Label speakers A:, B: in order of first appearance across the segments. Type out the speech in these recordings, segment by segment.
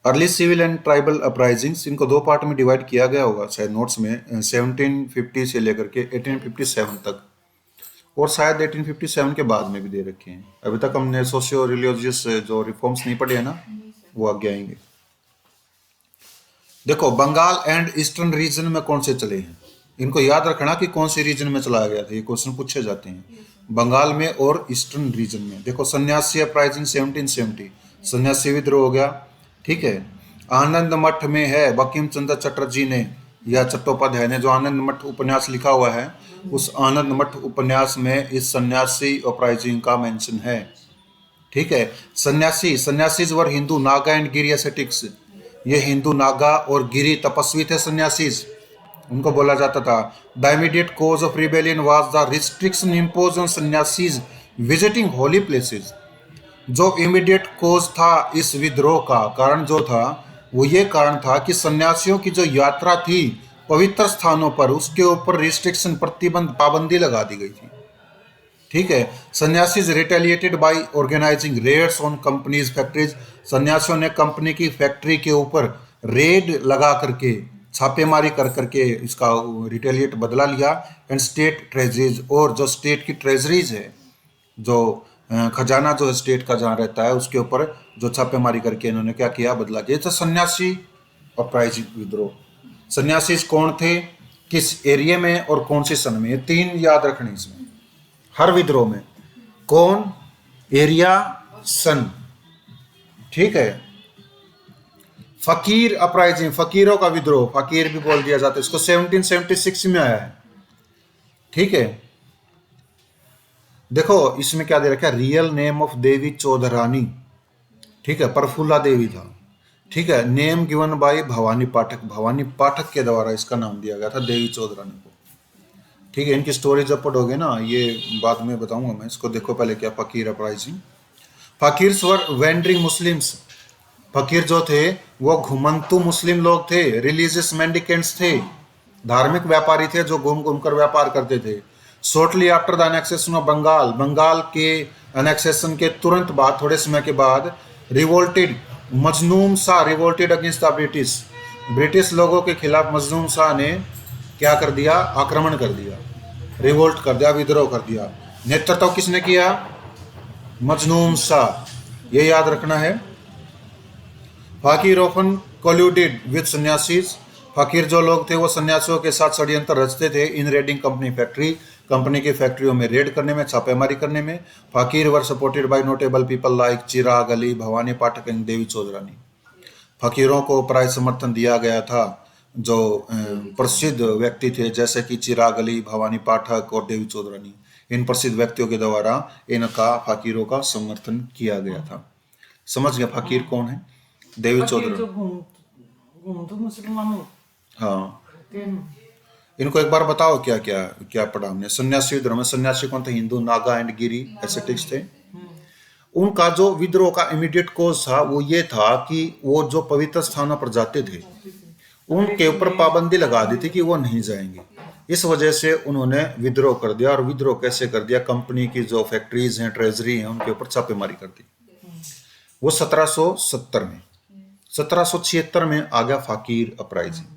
A: Early civil and tribal uprisings, इनको दो part में डिवाइड किया गया होगा शायद नोट्स में, 1750 से लेकर के 1857 तक, और शायद 1857 के बाद में भी दे रखे हैं। अभी तक हमने सोशियो रिलीजियस जो रिफॉर्म्स नहीं पढ़े हैं ना, वो आगे आएंगे। देखो, बंगाल एंड ईस्टर्न रीजन में कौन से चले हैं, इनको याद रखना कि कौन से रीजन में चलाया गया था, ये क्वेश्चन पूछे जाते हैं। बंगाल में और ईस्टर्न रीजन में। देखो, सन्यासी अपराइजिंग 1770, सन्यासी विद्रोह हो गया, ठीक है। आनंद मठ में है, बंकिम चंद्र चटर्जी ने या चट्टोपाध्याय ने जो आनंद मठ उपन्यास लिखा हुआ है, उस आनंद मठ उपन्यास में इस सन्यासी अपराइजिंग का मेंशन है, ठीक है। Sanyasi, sanyasis were Hindu Naga and Giri ascetics, ये हिंदू नागा और गिरी तपस्वी थे सन्यासीज, उनको बोला जाता था। The immediate cause of rebellion was the restriction impose on sanyasis visiting holy places. जो इमीडिएट कोज था इस विद्रोह का, कारण जो था वो ये कारण था कि सन्यासियों की जो यात्रा थी पवित्र स्थानों पर, उसके ऊपर रिस्ट्रिक्शन, प्रतिबंध, पाबंदी लगा दी गई थी, ठीक है। Sanyasis retaliated by organising raids on companies factories, सन्यासियों ने कंपनी की फैक्ट्री के ऊपर रेड लगा करके, छापेमारी कर करके इसका रिटेलिएट बदला लिया। एंड स्टेट ट्रेजरीज, और जो स्टेट की ट्रेजरीज है, जो खजाना जो स्टेट का जहाँ रहता है, उसके ऊपर जो छापेमारी करके इन्होंने क्या किया, बदला किया। तो सन्यासी अपराइजिंग विद्रोह, सन्यासी कौन थे, किस एरिया में और कौन से सन में, ये तीन याद रखने इसमें हर विद्रोह में, कौन, एरिया, सन, ठीक है। फकीर अपराइजिंग, फकीरों का विद्रोह, फकीर भी बोल दिया जाता है इसको, 1776 में आया है, ठीक है। देखो, इसमें क्या दे रखा है, रियल नेम ऑफ देवी चौधरानी, ठीक है, प्रफुल्ला देवी था, ठीक है। नेम गिवन बाय भवानी पाठक, भवानी पाठक के द्वारा इसका नाम दिया गया था देवी चौधरानी को, ठीक है। इनकी स्टोरी जब पढ़ोगे ना, ये बाद में बताऊंगा मैं इसको। देखो पहले क्या फकीर अपराइजिंग। फकीर्स वर वेंडरिंग मुस्लिम्स, फकीर जो थे वो घुमंतु मुस्लिम लोग थे, रिलीजियस मेंडिकेंट्स थे, धार्मिक व्यापारी थे जो घूम घूम कर व्यापार करते थे। Shortly after the annexation of Bengal, Bengal के एनेक्सेशन के तुरंत बाद, थोड़े समय के बाद, revolted Majnum Shah, revolted against the British, British लोगों के खिलाफ मजनूम शाह ने क्या कर दिया, आक्रमण कर दिया, रिवोल्ट कर दिया, विद्रोह कर दिया। नेतृत्व किसने किया, मजनूम शाह, ये याद रखना है। फकीर ऑफन कोल्यूडेड विद सन्यासीज, फकीर जो लोग थे वो सन्यासियों के साथ षड्यंत्र रचते थे इन रेडिंग कंपनी फैक्ट्री, कंपनी की फैक्ट्रियों में रेड करने में, छापेमारी करने में। Fakir were supported by notable people like Chirag Ali, Bhawani Pathak and Devi Chaudhurani. फकीरों को प्राय समर्थन दिया गया था, जो प्रसिद्ध व्यक्ति थे जैसे कि चिराग अली, भवानी पाठक और देवी चौधरानी, इन प्रसिद्ध व्यक्तियों के द्वारा इनका, फकीरों का समर्थन किया गया था। समझ गया फकीर कौन है, देवी चौधरानी, हाँ। इनको एक बार बताओ क्या क्या क्या पढ़ा हमने। सन्यासी विद्रोह में सन्यासी कौन थे, हिंदू नागा एंड गिरी एसेटिक्स थे। उनका जो विद्रोह का इमीडिएट कोज था वो ये था कि वो जो पवित्र स्थानों पर जाते थे उनके ऊपर पाबंदी लगा दी थी कि वो नहीं जाएंगे। इस वजह से उन्होंने विद्रोह कर दिया, और विद्रोह कैसे कर दिया, कंपनी की जो फैक्ट्रीज हैं, ट्रेजरी हैं, उनके ऊपर छापेमारी कर दी। वो 1770 में, 1776 में आ गया फकीर अपराइजिंग।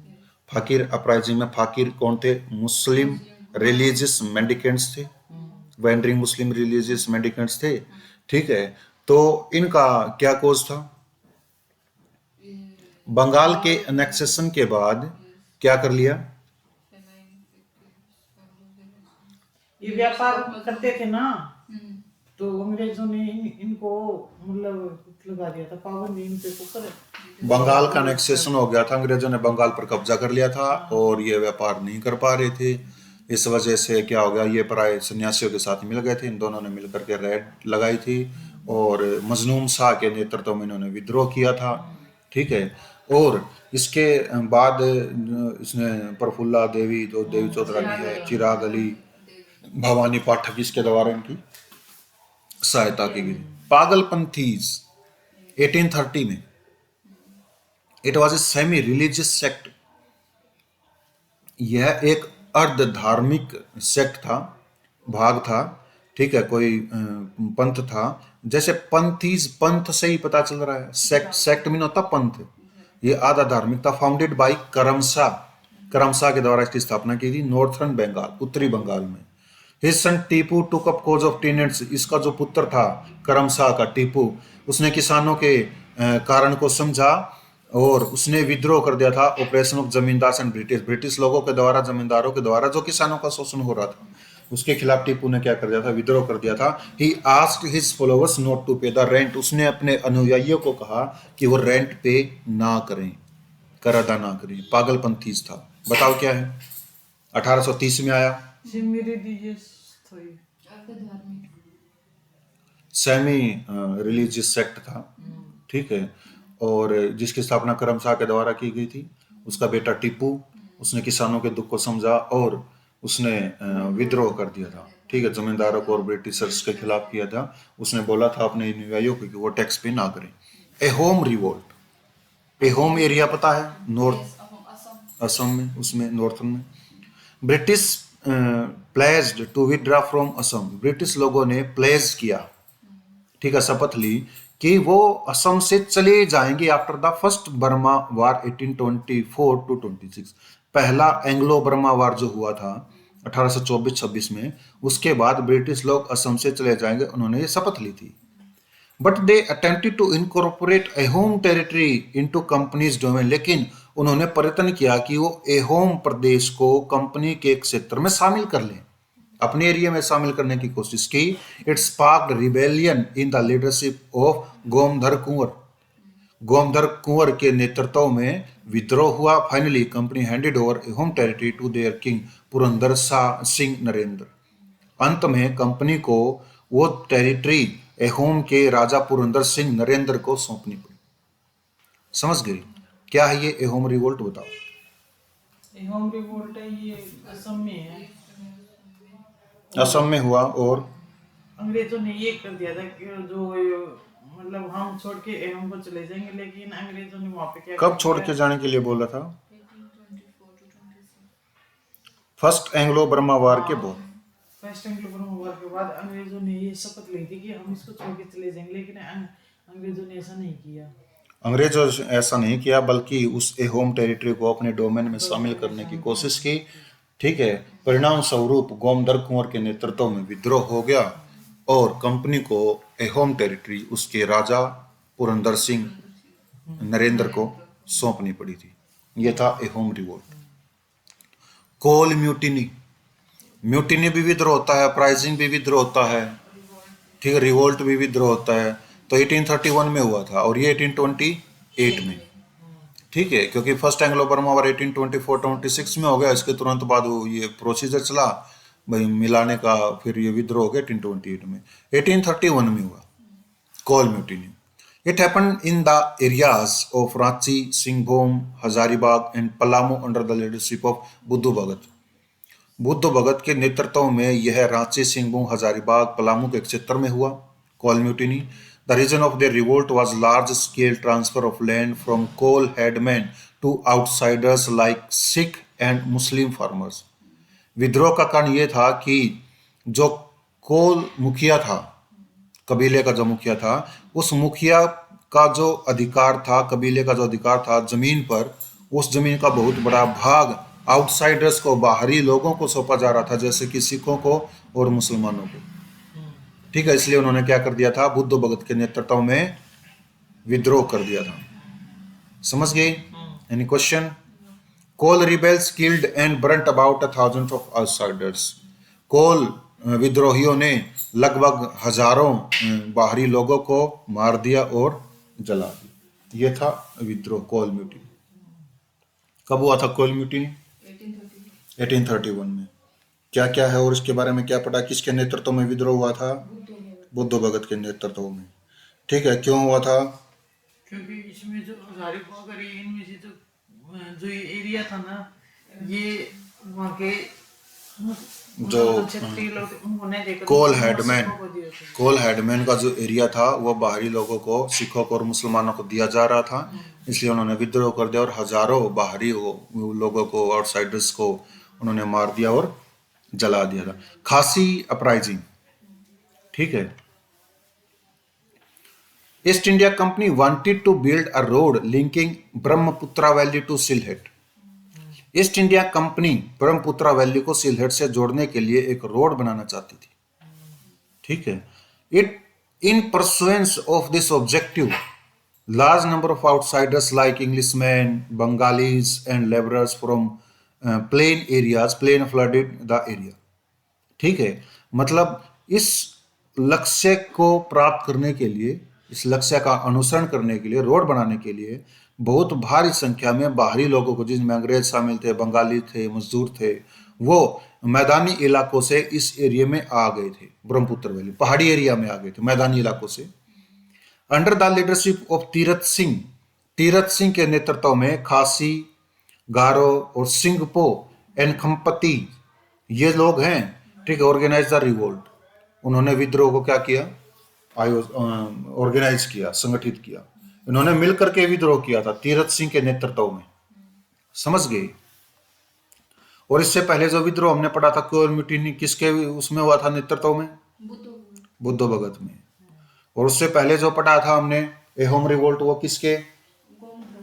A: फकीर अपराइजिंग में फकीर कौन थे, मुस्लिम रिलीजियस मेंडिकेंट्स थे, वेंडरिंग मुस्लिम रिलीजियस मेंडिकेंट्स थे, ठीक है। तो इनका क्या कोज था, बंगाल के एनेक्सेशन के बाद क्या कर लिया,
B: ये व्यापार करते थे ना, तो अंग्रेजों ने इनको मतलब लगा दिया था पाबंदी इन पे ऊपर।
A: बंगाल का एनेक्सेशन हो गया था, अंग्रेजों ने बंगाल पर कब्जा कर लिया था और ये व्यापार नहीं कर पा रहे थे। इस वजह से क्या हो गया, ये प्राय सन्यासियों के साथ मिल गए थे, इन दोनों ने मिलकर के रेड लगाई थी और मजनूम शाह के नेतृत्व में इन्होंने विद्रोह किया था, ठीक है। और इसके बाद इसने प्रफुल्ला देवी, जो देवी चौधरानी है, चिराग अली, भवानी पाठक, इसके द्वारा इनकी सहायता की गई। पागलपंथीज 1830 में, it was a semi religious sect, यह एक अर्ध धार्मिक सेक्ट था, भाग था, ठीक है, कोई पंथ था। जैसे पंथीज, पंथ से ही पता चल रहा है, सेक्ट, सेक्ट मीन होता पंथ, ये आधा धार्मिक था। फाउंडेड बाय करमशाह के द्वारा इसकी स्थापना की थी, नॉर्थर्न बंगाल, उत्तरी बंगाल में। His son Tipu took up cause of tenants, इसका जो पुत्र था करमशाह का टीपू, उसने किसानों के कारण को समझा और उसने विद्रोह कर दिया था। ऑपरेशन ऑफ जमींदार एंड ब्रिटिश लोगों के द्वारा, जमींदारों के द्वारा जो किसानों का शोषण हो रहा था, उसके खिलाफ टीपू ने क्या कर दिया था, विद्रोह कर दिया था। He asked his followers not to pay the rent, उसने अपने अनुयायियों को कहा कि वो रेंट पे ना करें, कर अदा ना करें। पागलपंथी था। बताओ क्या है। 1830 में आया। सेमी रिलीजियस सेक्ट था, ठीक है, और जिसकी स्थापना करमशाह के द्वारा की गई थी। उसका बेटा टीपू, उसने किसानों के दुख को समझा और उसने विद्रोह कर दिया था, ठीक है, जमींदारों को और ब्रिटिशर्स के खिलाफ किया था। उसने बोला था अपने अनुयायियों को कि वो टैक्स पे ना करें। Ahom revolt, Ahom area पता है, नॉर्थ असम में, उसमें नॉर्थन में। British pledged to withdraw from Assam, British लोगों ने प्लेज किया, ठीक है, शपथ ली कि वो असम से चले जाएंगे after the first Burma war 1824 to 26। पहला एंग्लो बर्मा वार जो हुआ था 1824-26 में, उसके बाद ब्रिटिश लोग असम से चले जाएंगे, उन्होंने ये शपथ ली थी। But they attempted to incorporate Ahom territory into company's domain, लेकिन उन्होंने प्रयत्न किया कि वो अहोम प्रदेश को कंपनी के क्षेत्र में शामिल कर लें, अपने एरिया में शामिल करने की कोशिश की। It sparked rebellion in the leadership of Gomdhar Konwar, Gomdhar Konwar के नेतृत्व में विद्रोह हुआ। Finally company handed over home territory to their king Purandar Singh Narendra, अंत में कंपनी को वो टेरिटरी एहोम के राजा पुरंदर सिंह नरेंद्र को सौंपनी पड़ी। समझ गई क्या है ये एहोम रिवोल्ट? बताओ।
B: होम रिवोल्ट है, ये असम में है।
A: असम में हुआ और
B: अंग्रेजों ने ये कर दिया था कि जो मतलब हम छोड़ के एहम को चले जाएंगे, लेकिन अंग्रेजों ने वहां पे क्या
A: कब
B: कर
A: छोड़
B: दिया?
A: के जाने के लिए बोला था? फर्स्ट एंग्लो बर्मा वार के बाद।
B: फर्स्ट एंग्लो बर्मा वार के बाद अंग्रेजों ने ये शपथ ली थी कि हम इसको छोड़ के चले जाएंगे, लेकिन अंग्रेजों ने ऐसा नहीं किया।
A: अंग्रेजों ने ऐसा नहीं किया, बल्कि उस एहोम टेरिटरी को अपने डोमेन में शामिल करने की कोशिश की, ठीक है। परिणाम स्वरूप गोमधर कुंवर के नेतृत्व में विद्रोह हो गया और कंपनी को एहोम टेरिटरी उसके राजा पुरंदर सिंह नरेंद्र को सौंपनी पड़ी थी। यह था एहोम रिवोल्ट। कोल म्यूटिनी, म्यूटिनी भी विद्रोह होता है, अपराइजिंग भी विद्रोह होता है, ठीक है, रिवोल्ट भी विद्रोह होता है। तो 1831 में हुआ था और ये 1828 में, ठीक है, क्योंकि फर्स्ट एंग्लो बर्मा वार 1824-26 में हो गया, इसके तुरंत बाद वो ये प्रोसीजर चला भाई मिलाने का, फिर ये विद्रोह हो गया 1828 में। 1831 में हुआ Kol mutiny. It happened in the areas of Ranchi, Singhbhum, Hazaribagh and Palamu under the leadership of Buddhu Bhagat. Buddha भगत के नेतृत्व में यह रांची, सिंहभूम, हजारीबाग, पलामू के क्षेत्र में हुआ Kol mutiny. The reason of the revolt was large scale transfer of land from Kol headman to outsiders like Sikh and Muslim farmers. विद्रोह का कारण यह था कि जो कोल मुखिया था, कबीले का जो मुखिया था, उस मुखिया का जो अधिकार था, कबीले का जो अधिकार था जमीन पर, उस जमीन का बहुत बड़ा भाग आउटसाइडर्स को, बाहरी लोगों को सौंपा जा रहा था, जैसे कि सिखों को और मुसलमानों को, ठीक है। इसलिए उन्होंने क्या कर दिया था, बुद्ध भगत के नेतृत्व में विद्रोह कर दिया था। समझ गए? Any question? Kol rebels killed and burnt about 1000 of outsiders. Kol विद्रोहियों ने लगभग हजारों बाहरी लोगों को मार दिया और जला दिया। यह था विद्रोह, कोल म्यूटिनी। कब हुआ था कोल म्यूटिनी? 1831 में। क्या क्या है और इसके बारे में क्या पता? किसके नेतृत्व में विद्रोह हुआ था? बुद्ध भगत के नेतृत्व में, ठीक है। क्यों हुआ था?
B: क्योंकि इसमें जो हजारीबाग और इनमें से जो ये एरिया था ना, ये वहाँ के
A: जो कोल हेडमैन का जो एरिया था वो बाहरी लोगों को, सिखों को और मुसलमानों को दिया जा रहा था, इसलिए उन्होंने विद्रोह कर दिया और हजारों बाहरी लोगों को, आउटसाइडर्स को उन्होंने मार दिया और जला दिया था। खासी अपराइजिंग, ठीक है। East India Company wanted to build a road linking Brahmaputra valley to Sylhet. East India Company Brahmaputra valley को सिलहेट से जोड़ने के लिए एक रोड बनाना चाहती थी। ठीक है। It in pursuance of this objective large number of outsiders like Englishmen, Bengalis and laborers from plain flooded the area। ठीक है। मतलब इस लक्ष्य को प्राप्त करने के लिए, इस लक्ष्य का अनुसरण करने के लिए, रोड बनाने के लिए बहुत भारी संख्या में बाहरी लोगों को, जिनमें अंग्रेज शामिल थे, बंगाली थे, मजदूर थे, वो मैदानी इलाकों से इस एरिया में आ गए थे। ब्रह्मपुत्र वैली पहाड़ी एरिया में आ गए थे मैदानी इलाकों से। Under the leadership of Tirath Singh के नेतृत्व में खासी, गारो और सिंगपो एंड खम्पति, ये लोग हैं, ठीक है, ऑर्गेनाइज द रिवोल्ट। उन्होंने विद्रोह को क्या किया, ऑर्गेनाइज किया, संगठित किया। इन्होंने मिलकर के विद्रोह किया था तीरथ सिंह के नेतृत्व में, समझ गए। और इससे पहले जो विद्रोह हमने पढ़ा था कोयल म्यूटिनी, किसके उसमें हुआ था नेतृत्व में, बुद्धो भगत में। और उससे पहले जो पढ़ा था हमने एहोम रिवोल्ट, वो किसके,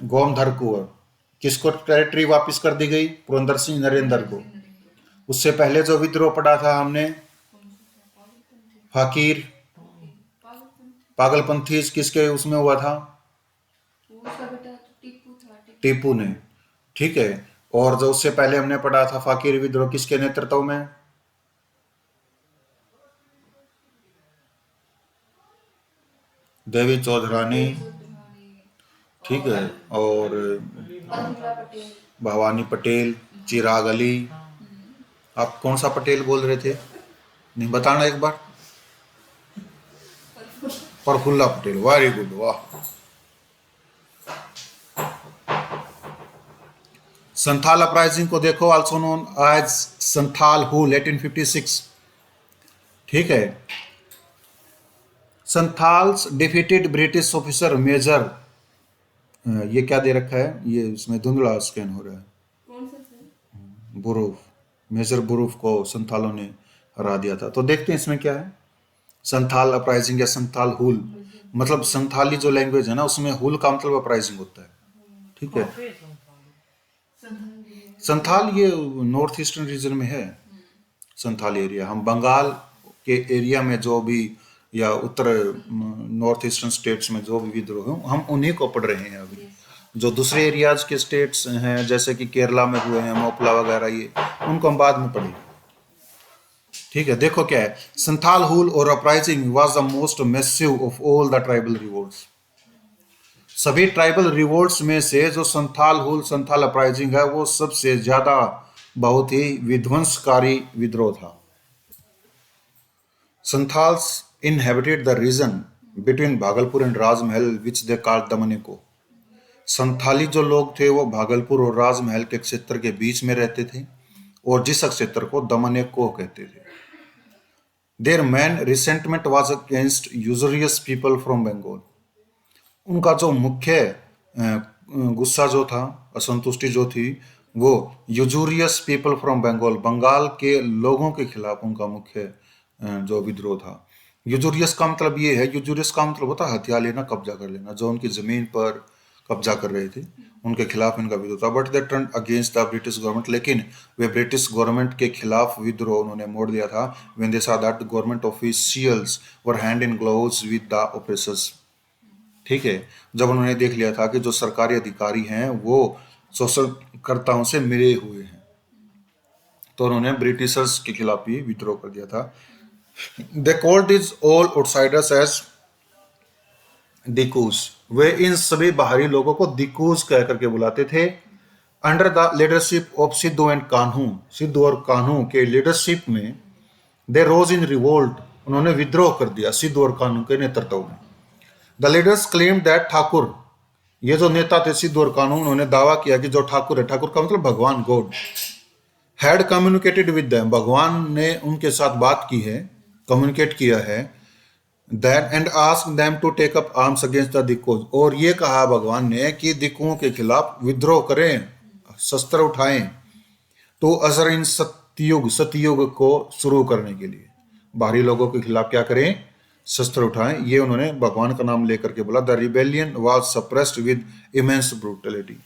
A: गोमधर कुंवर। किसको टेरिटरी वापस कर दी गई, पुरंदर सिंह नरेंद्र को। उससे पहले जो विद्रोह पढ़ा था हमने फकीर पागलपंथी, किसके उसमें हुआ था, टीपू ने। ठीक है। और जो उससे पहले हमने पढ़ा था फकीर विद्रोह, किसके नेतृत्व में, देवी चौधरानी। ठीक है। और भवानी पटेल, चिराग अली। आप कौन सा पटेल बोल रहे थे, नहीं बताना एक बार। प्रफुल्ला पटेल, वेरी गुड, वाह। संथाल अपराइजिंग को देखो, also known as Santhal Hul 1856। ठीक है। Santhals defeated British officer major, ये क्या दे रखा है, ये इसमें धुंधला स्कैन हो रहा है, बुरूफ, मेजर बुरूफ को संथालों ने हरा दिया था। तो देखते हैं इसमें क्या है, संथाल अपराइजिंग या संथाल हुल। मतलब संथाली जो लैंग्वेज है ना, उसमें हुल का मतलब अपराइजिंग होता है। ठीक है। संथाल ये नॉर्थ ईस्टर्न रीजन में है, संथाल एरिया। हम बंगाल के एरिया में जो भी, या उत्तर नॉर्थ ईस्टर्न स्टेट्स में जो भी विद्रोह हैं, हम उन्हीं को पढ़ रहे हैं अभी। जो दूसरे एरियाज के स्टेट्स हैं, जैसे कि केरला में हुए हैं मोपला वगैरह, ये उनको हम बाद में पढ़ेंगे। ठीक है। देखो क्या है, संथाल हुल और uprising was the most massive of all the tribal revolts. सभी ट्राइबल रिवोल्ट्स में से जो संथाल हुल, संथाल अपराइजिंग है, वो सबसे ज्यादा, बहुत ही विध्वंसकारी विद्रोह था। Santhals inhabited the region between Bhagalpur and Rajmahal which they called Damanikoh. Santhali जो लोग थे वो भागलपुर और राजमहल के क्षेत्र के बीच में रहते थे, और जिस क्षेत्र को दमनेको कहते थे। Their main resentment was against usurious people from Bengal। उनका जो मुख्य गुस्सा जो था, असंतुष्टि जो थी, वो यूजुरियस पीपल फ्रॉम बंगाल, बंगाल के लोगों के खिलाफ उनका मुख्य जो विद्रोह था। यूजुरियस का मतलब ये है, यूजुरियस का मतलब होता है हथियार लेना, कब्जा कर लेना। जो उनकी जमीन पर कब्जा कर रहे थे, उनके खिलाफ इनका विद्रोह था। But they turn against the British government, लेकिन वे ब्रिटिश गवर्नमेंट के खिलाफ विद्रोह उन्होंने मोड़ दिया था। When they saw that government officials were hand in gloves with the oppressors. ठीक है। जब उन्होंने देख लिया था कि जो सरकारी अधिकारी हैं वो शोषणकर्ताओं से मिले हुए हैं, तो उन्होंने ब्रिटिशर्स के खिलाफ भी विद्रोह कर दिया था। They called these all outsiders as dikus. वे इन सभी बाहरी लोगों को दिकूज कह करके बुलाते थे। Under the leadership of Sidhu and Kanhu, Sidhu और कान्हू के लीडरशिप में, दे रोज इन रिवोल्ट, उन्होंने विद्रोह कर दिया सिद्धू और कान्हू के नेतृत्व में। The leaders claim that Thakur, ये जो नेता थे सिद्धू और कान्हू, उन्होंने दावा किया कि जो ठाकुर है, ठाकुर का मतलब भगवान, God, had communicated with them, भगवान ने उनके साथ बात की है, कम्युनिकेट किया है। That and ask them to take up arms against the dikus, और ये कहा भगवान ने कि दिक्कुओं के खिलाफ विद्रोह करें, शस्त्र उठाएं, तो असर इन सतयुग को शुरू करने के लिए बाहरी लोगों के खिलाफ क्या करें, शस्त्र उठाएं, ये उन्होंने भगवान का नाम लेकर के बोला। The rebellion was suppressed with immense brutality,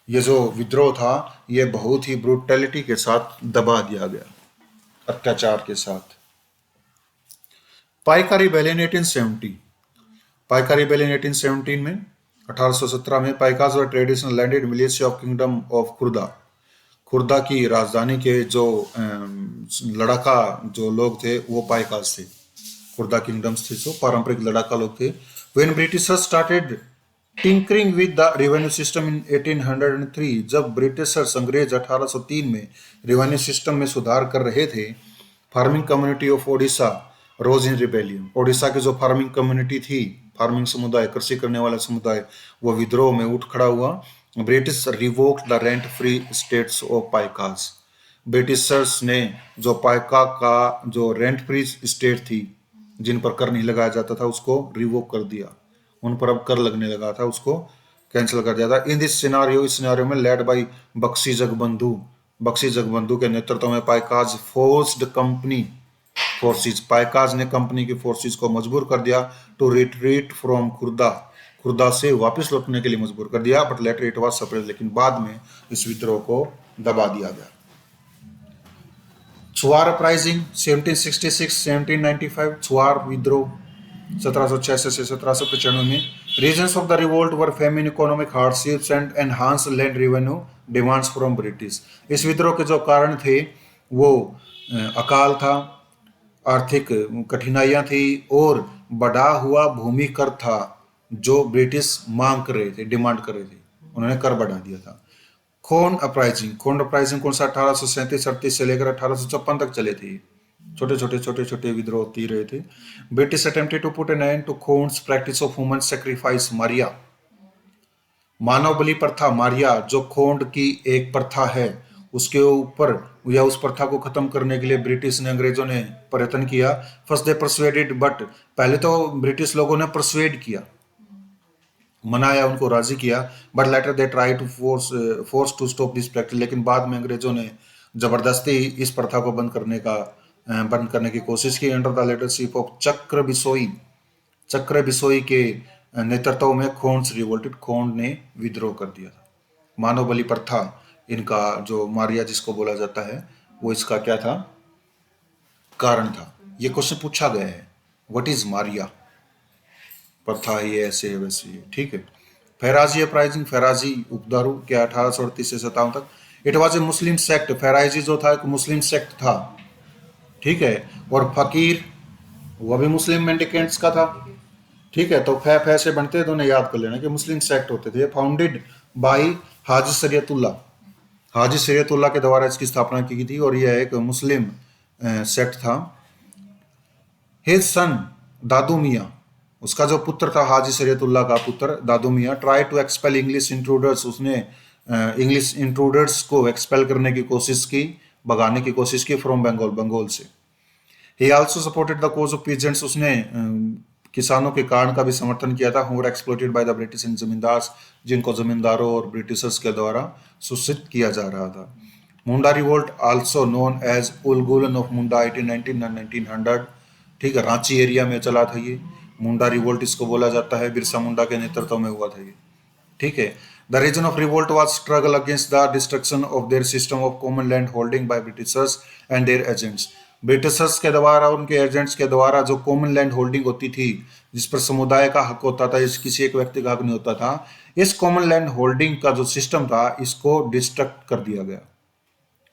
A: ये जो विद्रोह था ये बहुत ही ब्रूटलिटी के साथ दबा दिया गया, अत्याचार के साथ। पाइका रिबेलियन 1870, पाइका रिबेलियन 1817 में 1817 में Paikas were traditional landed militia of kingdom of Khurda, Khurda की राजधानी के जो लड़ाका जो लोग थे वो पाइकाज थे, खुर्दा किंगडम्स थे जो पारंपरिक लड़ाका लोग थे। When Britishers started tinkering with the revenue system in 1803, जब ब्रिटिशर्स अंग्रेज 1803 में रेवेन्यू सिस्टम में सुधार कर रहे थे, farming community of Odisha rose in rebellion, Odisha की जो फार्मिंग कम्युनिटी थी, फार्मिंग समुदाय, कृषि करने वाला समुदाय, वो विद्रोह में उठ खड़ा हुआ। British revoked the rent free states of Paikas, Britishers ने जो पाइका का जो रेंट फ्री स्टेट थी जिन पर कर नहीं लगाया जाता था उसको रिवोक कर दिया, उन पर अब कर लगने लगा था उसको कैंसिल कर दिया था। इन दिस सिनारियो, इस सिनारियो में लेड बाई बख्शी जगबंधु, बख्शी जगबंधु के नेतृत्व में Paikas forced company forces, Paikas ने कंपनी की फोर्सेस को मजबूर कर दिया to retreat from Khurda, Khurda से वापस लौटने के लिए मजबूर कर दिया। But later it was suppressed, लेकिन बाद में इस विद्रोह को दबा दिया गया। छुआर अपराइजिंग 1766-1795, छुआर विद्रोह 1766 से 1795 में। Reasons of the revolt were famine, economic hardships and enhance land revenue demands from British. इस विद्रोह के जो कारण थे वो अकाल था, आर्थिक कठिनाइयां थी और बढ़ा हुआ भूमि कर था जो ब्रिटिश मांग कर रहे थे, डिमांड कर रहे थे, उन्होंने कर बढ़ा दिया था। खोन अपराइजिंग, खोन अपराइजिंग कौन सा 1837-38 से लेकर 1856 तक चले थे, छोटे छोटे विद्रोह होते ही रहे थे। British attempted to put an end to Khonds practice of human sacrifice Meriah, मानव बलि प्रथा मारिया जो खोंड की एक प्रथा है उसके ऊपर या उस प्रथा को खत्म करने के लिए ब्रिटिश ने, अंग्रेजों ने प्रयत्न किया। फर्स्ट दे परसुएडेड, बट पहले तो ब्रिटिश लोगों ने परसुएड किया, मनाया, उनको राजी किया। But later they try to force to stop this practice, लेकिन बाद में अंग्रेजों ने जबरदस्ती इस प्रथा को बंद करने की कोशिश की। अंडर द लीडरशिप ऑफ चक्र बिसोई, चक्र बिसोई के नेतृत्व में खोंड रिवोल्टेड, खोंड ने विद्रोह कर दिया था। मानव बलि प्रथा, इनका जो मारिया जिसको बोला जाता है, वो इसका क्या था, कारण था। ये क्वेश्चन पूछा गया है, व्हाट इज मारिया प्रथा, ये ऐसे है वैसे है, ठीक है। फैराजी अपराइजिंग, फैराजी उपदारू क्या 1838 से 57 तक। It was a Muslim sect, Faraizi जो था एक मुस्लिम सेक्ट था, ठीक है। और फकीर वो भी मुस्लिम मेंडिकेंट्स का था, ठीक है। तो फै से बनते हैं, दोनों याद कर लेना कि मुस्लिम सेक्ट होते थे। फाउंडेड बाई हाजी शरीयतुल्लाह, हाजी शरीयतुल्लाह के द्वारा इसकी स्थापना की गई थी और यह एक मुस्लिम सेक्ट था। हिज सन दादू मियाँ, उसका जो पुत्र था हाजी शरीयतुल्लाह का पुत्र Dadu Miyan, try to expel English intruders, उसने इंग्लिश इंट्रूडर्स को एक्सपेल करने की कोशिश की, भगाने की कोशिश की फ्रॉम बंगाल, बंगाल से। He also supported the cause of peasants, उसने किसानों के कारण का भी समर्थन किया था। Who were exploited by the British and zamindars, जिनको जमींदारों और ब्रिटिशर्स के द्वारा शोषित किया जा रहा था। Munda revolt also known as Ulgulan of Munda 1819 and 1900, ठीक है, रांची एरिया में चला था ये मुंडा रिवोल्ट, इसको बोला जाता है। बिरसा मुंडा के नेतृत्व में हुआ था ये, ठीक है। The reason of revolt was struggle against the destruction of their system of common land holding by Britishers and their agents, Britishers के द्वारा, उनके एजेंट्स के द्वारा जो कॉमन लैंड होल्डिंग होती थी, जिस पर समुदाय का हक होता था, इस किसी एक व्यक्ति का हक नहीं होता था, इस कॉमन लैंड होल्डिंग का जो सिस्टम था इसको डिस्ट्रक्ट कर दिया गया,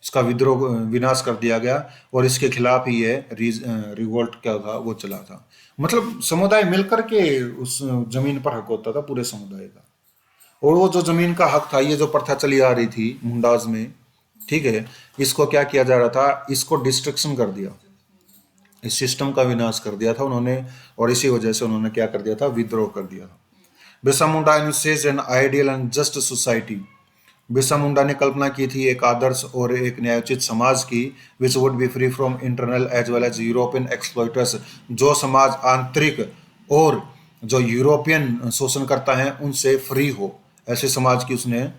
A: इसका विद्रोह, विनाश कर दिया गया और इसके खिलाफ ही ये रिवोल्ट क्या था वो चला था। मतलब समुदाय मिलकर के उस जमीन पर हक होता था पूरे समुदाय का, और वो जो जमीन का हक था, ये जो प्रथा चली आ रही थी मुंडाज में, ठीक है, इसको क्या किया जा रहा था, इसको डिस्ट्रक्शन कर दिया, इस सिस्टम का विनाश कर दिया था उन्होंने, और इसी वजह से उन्होंने क्या कर दिया था, विद्रोह कर दिया था। Birsa Munda envisaged an ideal and just society, Birsa Munda ने कल्पना की थी एक आदर्श और एक न्यायोचित समाज की, which would be free from internal as well as European exploiters, जो समाज आंतरिक और जो यूरोपियन शोषण करता है उनसे फ्री हो, ऐसे समाज की उसने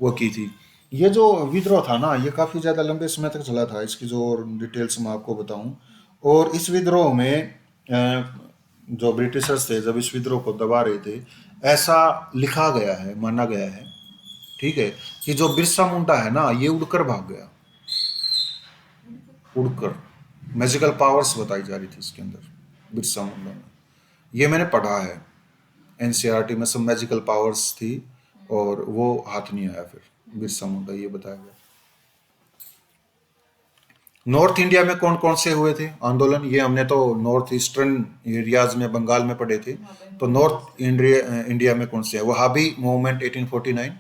A: वो की थी। ये जो विद्रोह था ना, ये काफ़ी ज़्यादा लंबे समय तक चला था, इसकी जो डिटेल्स मैं आपको बताऊं। और इस विद्रोह में जो ब्रिटिशर्स थे जब इस विद्रोह को दबा रहे थे, ऐसा लिखा गया है, माना गया है, ठीक है, कि जो बिरसा मुंडा है ना, ये उड़कर भाग गया, उड़कर। मैजिकल पावर्स बताई जा रही थी इसके अंदर बिरसा मुंडा में, ये मैंने पढ़ा है एनसीईआरटी में, सब मैजिकल पावर्स थी और वो हाथ नहीं आया फिर बिरसा मुंडा, ये बताया गया। नॉर्थ इंडिया में कौन कौन से हुए थे आंदोलन, ये हमने तो नॉर्थ ईस्टर्न एरियाज में बंगाल में पढ़े थे। तो नॉर्थ इंडिया में कौन से है, वहाबी मूवमेंट 1849,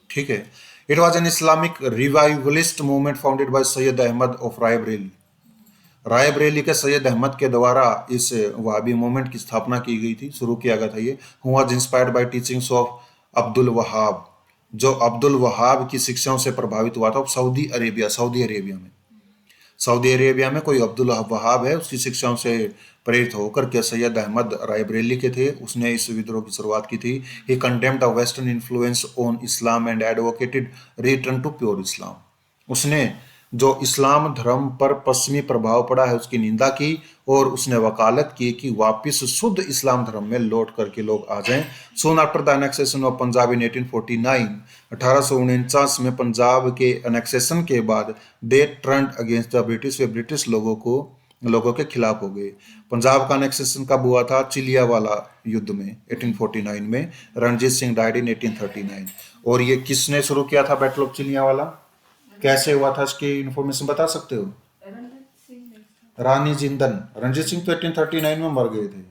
A: ठीक है। It was an Islamic revivalist movement founded by Syed Ahmad of Raebareli. Raebareli के सैयद अहमद के द्वारा इस वहाबी मूवमेंट की स्थापना की गई थी, शुरू किया गया था ये। Who was inspired by teachings of Abdul Wahab, जो अब्दुल वहाब की शिक्षाओं से प्रभावित हुआ था। सऊदी अरेबिया में कोई अब्दुल वहाब है, उसकी शिक्षाओं से प्रेरित होकर के सैयद अहमद रायबरेली के थे, उसने इस विद्रोह की शुरुआत की थी। He condemned the western influence on Islam and advocated return to pure Islam. उसने जो इस्लाम धर्म पर पश्चिमी प्रभाव पड़ा है उसकी निंदा की और उसने वकालत की कि वापस शुद्ध इस्लाम धर्म में लौट करके लोग आ जाएं। Soon after the annexation of Punjab in 1849, 1849 में पंजाब के एनेक्सेशन के बाद they turned against the British, वे ब्रिटिश लोगों के खिलाफ हो गए। पंजाब का एनेक्सेशन कब हुआ था, चिलियावाला युद्ध में 1849 में। Ranjit Singh died in 1839। और ये किसने शुरू किया था बैटल ऑफ चिलियावाला, कैसे हुआ था, इसकी इंफॉर्मेशन बता सकते हो? रानी जिंदन। रणजीत सिंह तो 1839 में मर गए थे,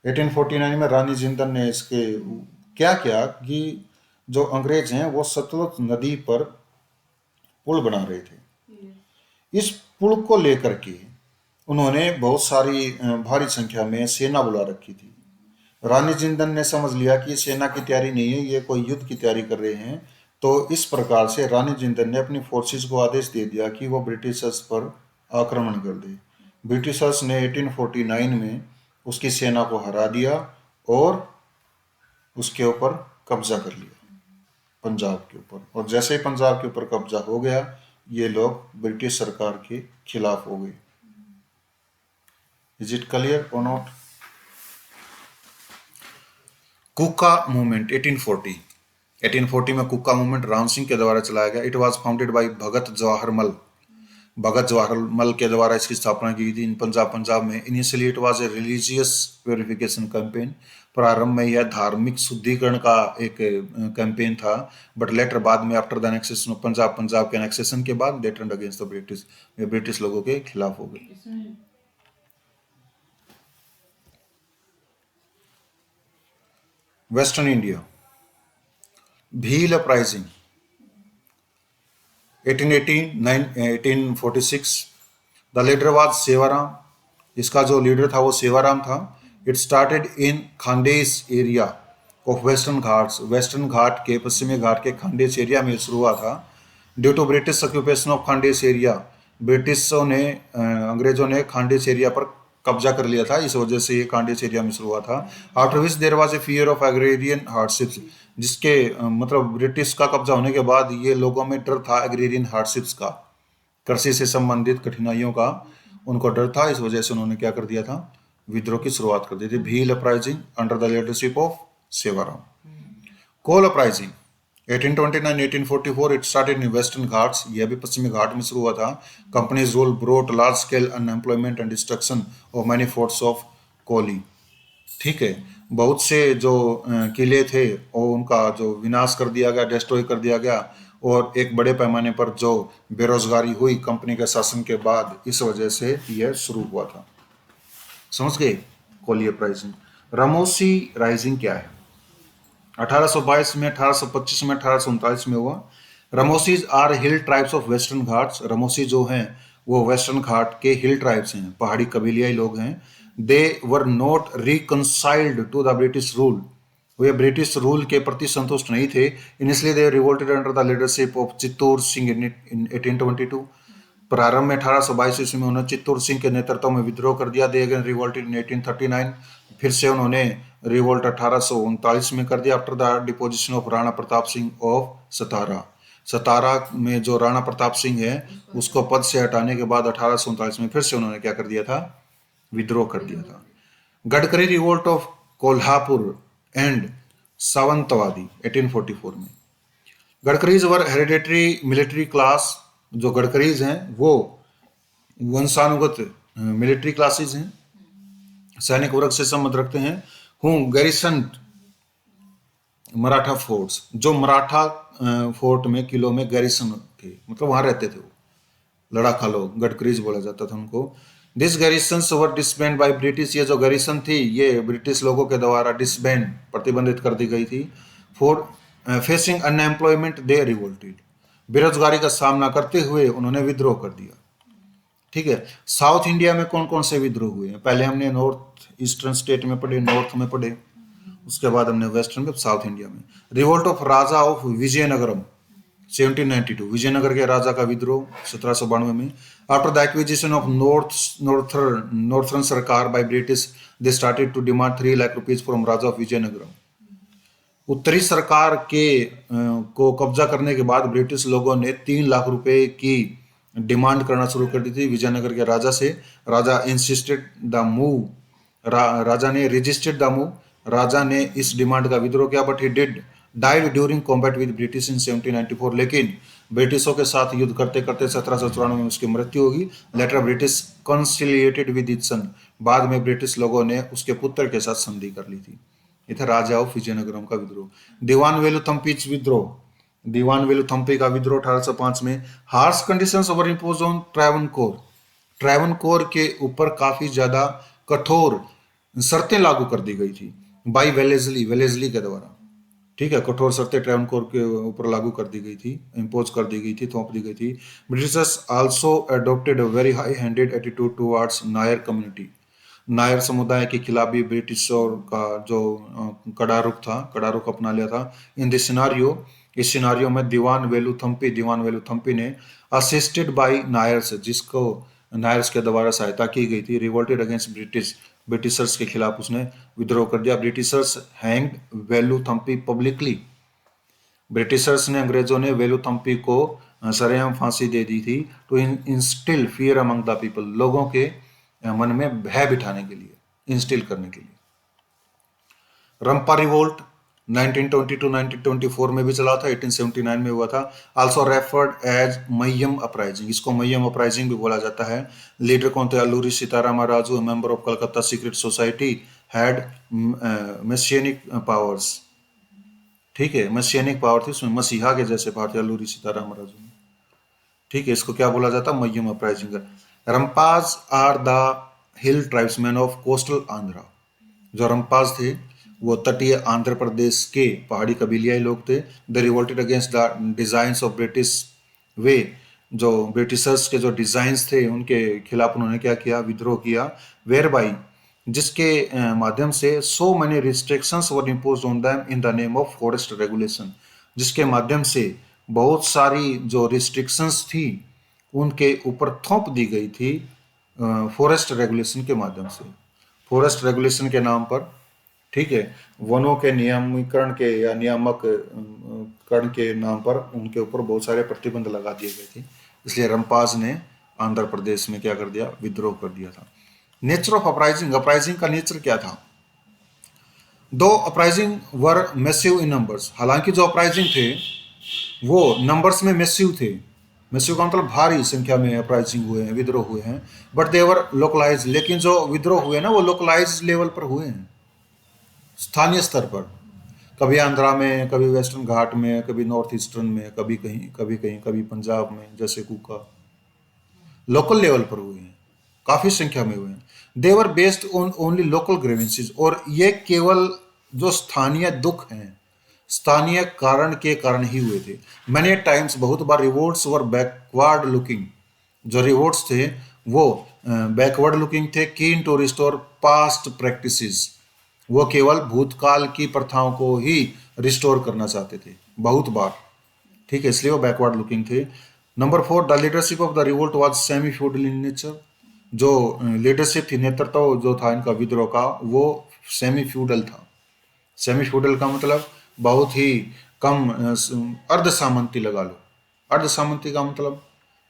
A: 1849 में रानी जिंदन ने इसके क्या किया कि जो अंग्रेज हैं वो सतलुज नदी पर पुल बना रहे थे। इस पुल को लेकर के उन्होंने बहुत सारी भारी संख्या में सेना बुला रखी थी। रानी जिंदन ने समझ लिया कि ये सेना की तैयारी नहीं है, ये कोई युद्ध की तैयारी कर रहे हैं। तो इस प्रकार से रानी जिंदन ने अपनी फोर्सेस को आदेश दे दिया कि वो ब्रिटिशर्स पर आक्रमण कर दे। ब्रिटिशर्स ने 1849 में उसकी सेना को हरा दिया और उसके ऊपर कब्जा कर लिया, पंजाब के ऊपर। और जैसे ही पंजाब के ऊपर कब्जा हो गया, ये लोग ब्रिटिश सरकार के खिलाफ हो गए। इज इट क्लियर और नॉट? कुका मूवमेंट 1840 में कुका मूवमेंट राम सिंह के द्वारा चलाया गया। इट वाज फाउंडेड बाय भगत जवाहर मल के द्वारा इसकी स्थापना की गई थी इन पंजाब में। Initially it was a religious purification campaign. प्रारंभ में यह धार्मिक शुद्धिकरण का एक कैंपेन था, बट लेटर बाद में after the annexation of Punjab के एनेक्सेशन के बाद they turned against the British, वे ब्रिटिश लोगों के खिलाफ हो गए। Western India, Bhil uprising 1846। The leader was Sewaram, इसका जो लीडर था वो सेवाराम था। It started in Khandesh area of western Ghat के पश्चिमी घाट के खांडेस एरिया में शुरू हुआ था। Due to British occupation of Khandesh area, ब्रिटिशों ने अंग्रेजों ने खांडेस एरिया पर कब्जा कर लिया था, इस वजह से ये खांडेस एरिया में शुरू हुआ था। After which there was a fear of agrarian hardships, जिसके मतलब ब्रिटिश का कब्जा होने के बाद ये लोगों में डर था एग्रेरियन हार्डशिप्स का, कृषि से संबंधित कठिनाइयों का उनको डर था। इस वजह से उन्होंने क्या कर दिया था, विद्रोह की शुरुआत कर दी थी। Bhil uprising under the leadership of Sevaram. Kol uprising 1829-1844, it started in western Ghats, यह भी पश्चिमी घाट में शुरू हुआ था। Company's rule brought large scale unemployment and destruction of many forts of Koli, ठीक है। बहुत से जो किले थे और उनका जो विनाश कर दिया गया, डिस्ट्रॉय कर दिया गया, और एक बड़े पैमाने पर जो बेरोजगारी हुई कंपनी के शासन के बाद, इस वजह से यह शुरू हुआ था। समझ गए? कोली अपराइजिंग। रामोसी राइजिंग क्या है? 1822 में, 1825 में, 1839 में हुआ। Ramosis are hill tribes of western Ghats. Ramosi जो हैं वो वेस्टर्न घाट के हिल ट्राइब्स हैं, पहाड़ी कबीलियाई लोग हैं। They were not reconciled to the British rule, वे ब्रिटिश रूल के प्रति संतुष्ट नहीं थे। Initially they revolted under the leadership of Chittur Singh in 1822। प्रारंभ में 1822 ईस्वी में उन्होंने चित्तूर सिंह के नेतृत्व में विद्रोह कर दिया। दे अगेन रिवोल्टेड इन 1839, फिर से उन्होंने रिवोल्ट 1839 में कर दिया after the deposition of Rana Pratap Singh of Satara में जो राणा प्रताप सिंह है उसको पद से हटाने के बाद 1839 में फिर से उन्होंने क्या कर दिया था, विद्रोह कर दिया था। Gadkari revolt of Kolhapur and Sawantwadi 1844 में। Gadkaris were hereditary military class, जो गडकरीज हैं वो वंशानुगत मिलिट्री क्लासेस हैं, सैनिक वर्ग से संबंध रखते हैं। हूँ गैरिसन मराठा फोर्ट्स, जो मराठा फोर्ट में किलों में गैरिसन थे, मतलब वहां रहते थे वो लड़ाका लोग, गडकरीज बोला जाता था उनको। This garrison were disband by British, ये जो गैरिसन थी ये ब्रिटिश लोगों के द्वारा डिसबैंड, प्रतिबंधित कर दी गई थी। For facing unemployment they revolted, बेरोजगारी का सामना करते हुए उन्होंने विद्रोह कर दिया। ठीक है, साउथ इंडिया में कौन कौन से विद्रोह हुए हैं, पहले हमने नॉर्थ ईस्टर्न स्टेट में पढ़े, नॉर्थ में पढ़े, उसके बाद हमने वेस्टर्न में, साउथ इंडिया में। Revolt of Raja of Vizianagaram 1792, Vizianagar के राजा का विद्रोह 1792 में। After the acquisition of northern Sarkar by British, they started to demand 3 lakh rupees from Raja of Vizianagaram. उत्तरी सरकार के को कब्जा करने के बाद ब्रिटिश लोगों ने 3 लाख रुपए की डिमांड करना शुरू कर दी थी विजयनगर के राजा से। राजा इंसिस्टेड द मूव, राजा ने रेजिस्टेड द मूव, राजा ने इस डिमांड का विद्रोह किया, but he did died during combat with British in 1794, लेकिन ब्रिटिशों के साथ युद्ध करते करते 1794 में उसकी मृत्यु होगी। लेटर ब्रिटिश कंसिलिएटेड विद इट्स सन, बाद में ब्रिटिश लोगों ने उसके पुत्र के साथ संधि कर ली थी। ये था राजा ऑफ विजयनगरम का विद्रोह। दीवान वेलुथम्पी विद्रोह, दीवान वेलुथम्पी का विद्रोह 1805 में। Harsh conditions were imposed on Travancore, Travancore के ऊपर काफी ज्यादा कठोर शर्तें लागू कर दी गई थी बाई वेलेस्ली, वेलेस्ली के द्वारा। ठीक है, कठोर शर्तें ट्रैवनकोर के ऊपर लागू कर दी गई थी, इम्पोज कर दी गई थी, थोप दी गई थी। Britishers also adopted a very high handed attitude towards Nair community, Nair समुदाय के खिलाफ भी ब्रिटिशों का जो कड़ा रुख था, कड़ा रुख अपना लिया था। इन दिस सिनारियो, इस सिनारियो में दीवान वेलुथम्पी ने असिस्टेड बाय नायर्स, जिसको नायर्स के द्वारा सहायता की गई थी, रिवोल्टेड अगेंस्ट ब्रिटिश, ब्रिटिशर्स के खिलाफ उसने विद्रोह कर दिया। Britishers hanged Velu Thampi publicly, Britishers ने, अंग्रेजों ने वेलुथम्पी को सरेआम फांसी दे दी थी। To instil fear among the people, लोगों के मन में भय बिठाने के लिए, इंस्टिल करने के लिए। रंपा रिवोल्ट 1920 टू 1924 में भी चला था, 1879 में हुआ था। Also referred as Maiam uprising, इसको मय्यम अपराइजिंग भी बोला जाता है। लीडर कौन थे? Alluri Sitarama Raju, member of Calcutta secret society, had messianic powers. ठीक है, मेसियनिक पावर थी, उसमें मसीहा के जैसे पावर थे अल्लूरी सीताराम राजू में। ठीक है, इसको क्या बोला जाता? मय्यम uprising. Rampas are the hill tribesman of coastal Andhra, जो रंपाज थे वो तटीय आंध्र प्रदेश के पहाड़ी कबीलियाई लोग थे। They revolted against the designs of British वे, जो ब्रिटिशर्स के जो डिजाइन्स थे उनके खिलाफ उन्होंने क्या किया? विद्रोह किया। वेयर बाई, जिसके माध्यम से so many restrictions were imposed on them in the name of forest regulation, जिसके माध्यम से बहुत सारी जो रिस्ट्रिक्शंस थी उनके ऊपर थोप दी गई थी फॉरेस्ट रेगुलेशन के माध्यम से, फॉरेस्ट रेगुलेशन के नाम पर। ठीक है, वनों के नियमीकरण के या नियामक करण के नाम पर उनके ऊपर बहुत सारे प्रतिबंध लगा दिए गए थे। इसलिए रंपाज ने आंध्र प्रदेश में क्या कर दिया? विद्रोह कर दिया था। नेचर ऑफ अपराइजिंग, अपराइजिंग का नेचर क्या था? दो अपराइजिंग वर मैसिव इन नंबर्स, हालांकि जो अपराइजिंग थे वो नंबर्स में मैसिव थे, मैसिव का मतलब भारी संख्या में अपराइजिंग हुए हैं, विद्रोह हुए हैं। बट देवर लोकलाइज, लेकिन जो विद्रोह हुए ना वो लोकलाइज लेवल पर हुए हैं, स्थानीय स्तर पर, कभी आंध्रा में, कभी वेस्टर्न घाट में, कभी नॉर्थ ईस्टर्न में, कभी कहीं, कभी कहीं, कभी पंजाब में, जैसे कुका, लोकल लेवल पर हुए हैं, काफी संख्या में हुए हैं। They were based on only local grievances, और ये केवल जो स्थानीय दुख हैं, स्थानीय कारण के कारण ही हुए थे। मैनी टाइम्स, बहुत बार, रिवोल्ट्स वर बैकवर्ड लुकिंग, जो रिवोल्ट्स थे वो बैकवर्ड लुकिंग थे। Keen to restore past practices, वो केवल भूतकाल की प्रथाओं को ही रिस्टोर करना चाहते थे बहुत बार। ठीक है, इसलिए वो बैकवर्ड लुकिंग थे। Number 4, the leadership of the revolt was semi feudal in nature, जो लीडरशिप थी, नेतृत्व जो था इनका विद्रोह का, वो सेमी फ्यूडल था। सेमी फ्यूडल का मतलब बहुत ही कम, अर्ध सामंती लगा लो। अर्ध सामंती का मतलब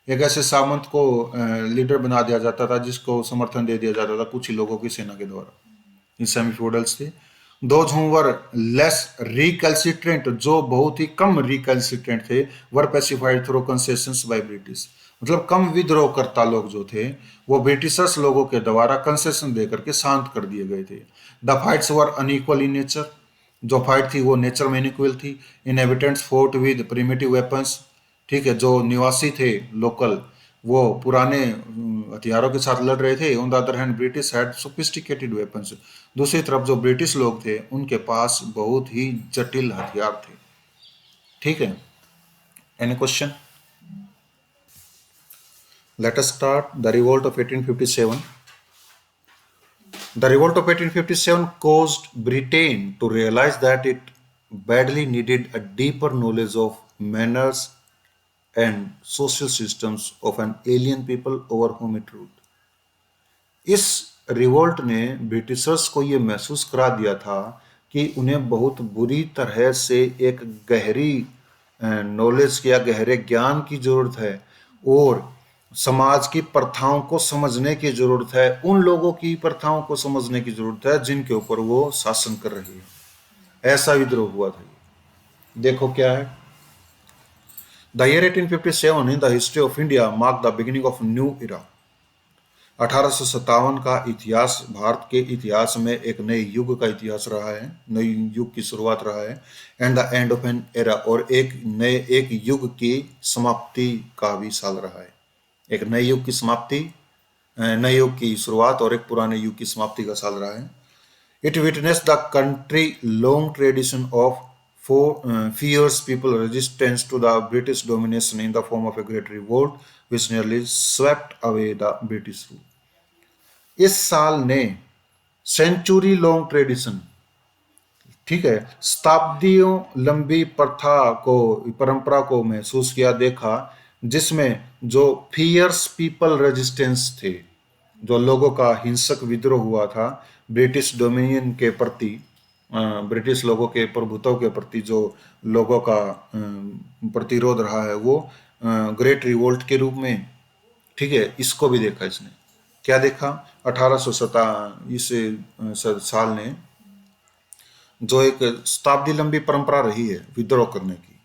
A: एक ऐसे सामंत को लीडर बना दिया जाता था जिसको समर्थन दे दिया जाता था कुछ ही लोगों की सेना के द्वारा। ये सेमी फ्यूडल्स थे। Those who were less recalcitrant, जो बहुत ही कम रिकैल्सिट्रेंट थे, वर पेसिफाइड थ्रू कंसेशंस बाय ब्रिटिश, मतलब कम विद्रोह करता लोग जो थे वो ब्रिटिशर्स लोगों के द्वारा कंसेशन देकर के शांत कर दिए गए थे। The fights were unequal in nature, जो फाइट थी वो नेचर में इनइक्वल थी। Inhabitants fort with primitive weapons, ठीक है, जो निवासी थे लोकल वो पुराने हथियारों के साथ लड़ रहे थे। On the other hand British had sophisticated weapons, दूसरी तरफ जो ब्रिटिश लोग थे उनके पास बहुत ही जटिल हथियार थे। ठीक है, any question? Let us start the revolt of 1857। The revolt of 1857 caused Britain to realize that it badly needed a deeper knowledge of manners and social systems of an alien people over whom it ruled. इस revolt ने Britishers को ये महसूस करा दिया था कि उन्हें बहुत बुरी तरह से एक गहरी नॉलेज या गहरे ज्ञान की जरूरत है और समाज की प्रथाओं को समझने की जरूरत है, उन लोगों की प्रथाओं को समझने की जरूरत है जिनके ऊपर वो शासन कर रही है। ऐसा विद्रोह हुआ था। देखो क्या है, the year 1857 in the history of India mark the beginning of new era. 1857 का इतिहास भारत के इतिहास में एक नए युग का इतिहास रहा है, नए युग की शुरुआत रहा है। And the end of an era, और एक युग की समाप्ति का भी साल रहा है। एक नए युग की समाप्ति, नए युग की शुरुआत और एक पुराने युग की समाप्ति का साल रहा है। It witness the country long tradition of fierce people resistance to the British domination in the form of a great revolt which nearly swept away the British rule. इस साल ने सेंचुरी लॉन्ग ट्रेडिशन, ठीक है, शताब्दियों लंबी परंपरा को महसूस किया, देखा, जिसमें जो फियर्स पीपल रेजिस्टेंस थे, जो लोगों का हिंसक विद्रोह हुआ था ब्रिटिश डोमिनियन के प्रति, ब्रिटिश लोगों के प्रभुत्व के प्रति जो लोगों का प्रतिरोध रहा है, वो ग्रेट रिवोल्ट के रूप में, ठीक है, इसको भी देखा इसने। क्या देखा? 1857 इस साल ने जो एक शताब्दी लंबी परंपरा रही है विद्रोह करने की,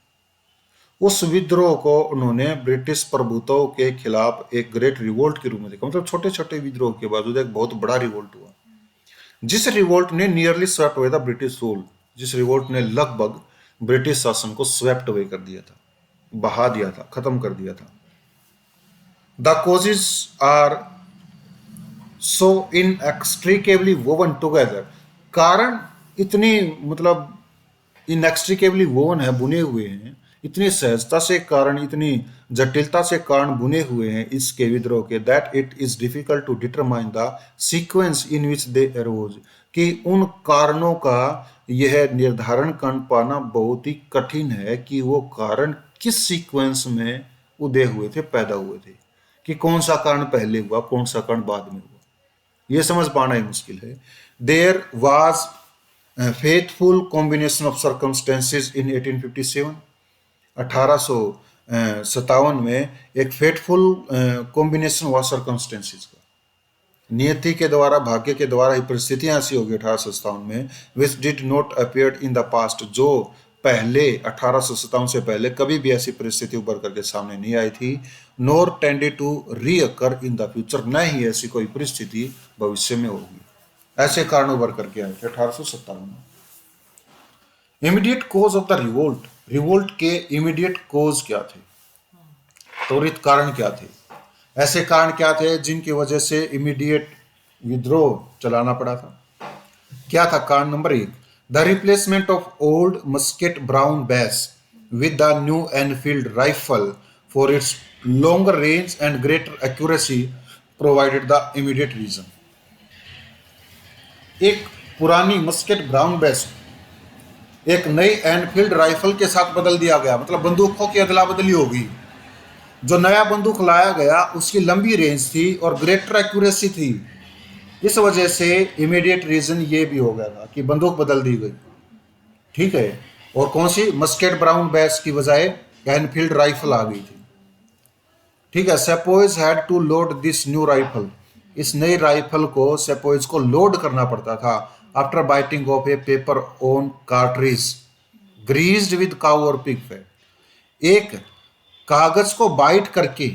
A: उस विद्रोह को उन्होंने ब्रिटिश प्रभुत्व के खिलाफ एक ग्रेट रिवोल्ट के रूप में देखा। मतलब छोटे छोटे विद्रोह के बावजूद एक बहुत बड़ा रिवोल्ट हुआ, जिस रिवोल्ट ने nearly swept away the British rule, जिस रिवोल्ट ने लगभग ब्रिटिश शासन को स्वेप्ट अवे कर दिया था, बहा दिया था, खत्म कर दिया था। The causes are so inextricably woven together, कारण इतनी मतलब इनएक्सट्रिकेबली वोवन है, बुने हुए हैं, इतनी सहजता से कारण, इतनी जटिलता से कारण बुने हुए हैं इसके विद्रोह के, that it is difficult to determine the sequence in which they arose, कि उन कारणों का यह निर्धारण कर पाना बहुत ही कठिन है कि वो कारण किस सीक्वेंस में उदय हुए थे, पैदा हुए थे, कि कौन सा कारण पहले हुआ, कौन सा कारण बाद में हुआ, यह समझ पाना ही मुश्किल है। There was faithful combination of circumstances in 1857, 1857 में एक फेटफुल कॉम्बिनेशन हुआ सर्कमस्टेंसेस का, नियति के द्वारा, भाग्य के द्वारा ही परिस्थितियां ऐसी होगी 1857 में, which did not appear in the past, जो पहले 1857 से पहले कभी भी ऐसी परिस्थिति उभर करके सामने नहीं आई थी, nor tended to recur in the future, न ही ऐसी कोई परिस्थिति भविष्य में होगी। ऐसे कारण उभर करके आए थे 1857 में। Immediate cause of the revolt, revolt के इमीडिएट कोज क्या थे, त्वरित कारण क्या थे, ऐसे कारण क्या थे जिनकी वजह से इमीडिएट विद्रोह चलाना पड़ा था। क्या था कारण number 1? The replacement of old musket Brown Bess with the new Enfield rifle for its longer range and greater accuracy provided the immediate reason. एक पुरानी मस्केट ब्राउन बैस एक नई एनफील्ड राइफल के साथ बदल दिया गया, मतलब बंदूकों की अदला बदली होगी। जो नया बंदूक लाया गया उसकी लंबी रेंज थी और ग्रेटर एक्यूरेसी थी, इस वजह से इमीडिएट रीजन ये भी हो गया था कि बंदूक बदल दी गई, ठीक है। और कौन सी? मस्केट ब्राउन बैस की बजाय एनफील्ड राइफल आ गई थी, ठीक है। Sepoys had to load this new rifle, इस नई राइफल को सेपोइज को लोड करना पड़ता था after biting off a paper on cartridge greased with cow or pig fat. एक कागज को बाइट करके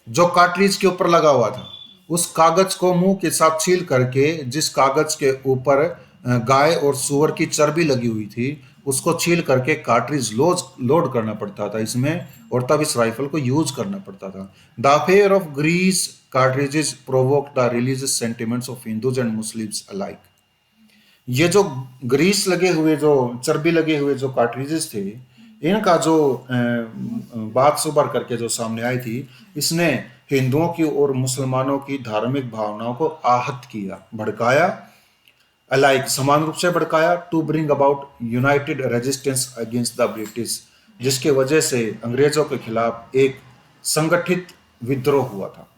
A: जो कार्ट्रिज के ऊपर लगा हुआ था, उस कागज को मुंह के साथ छील करके, जिस कागज के ऊपर गाय और सुअर की चर्बी लगी हुई थी, उसको छील करके कार्ट्रिज लोड करना पड़ता था इसमें, और तब इस राइफल को यूज करना पड़ता था. The affair of grease cartridges provoke the religious sentiments of Hindus and Muslims alike. ये जो ग्रीस लगे हुए, जो चर्बी लगे हुए जो कार्ट्रिजेस थे, इनका जो बात सुबर करके जो सामने आई थी, इसने हिंदुओं की और मुसलमानों की धार्मिक भावनाओं को आहत किया, भड़काया, अलाइक समान रूप से भड़काया, to bring about united resistance against the British, जिसके वजह से अंग्रेजों के खिलाफ एक संगठित विद्रोह हुआ था.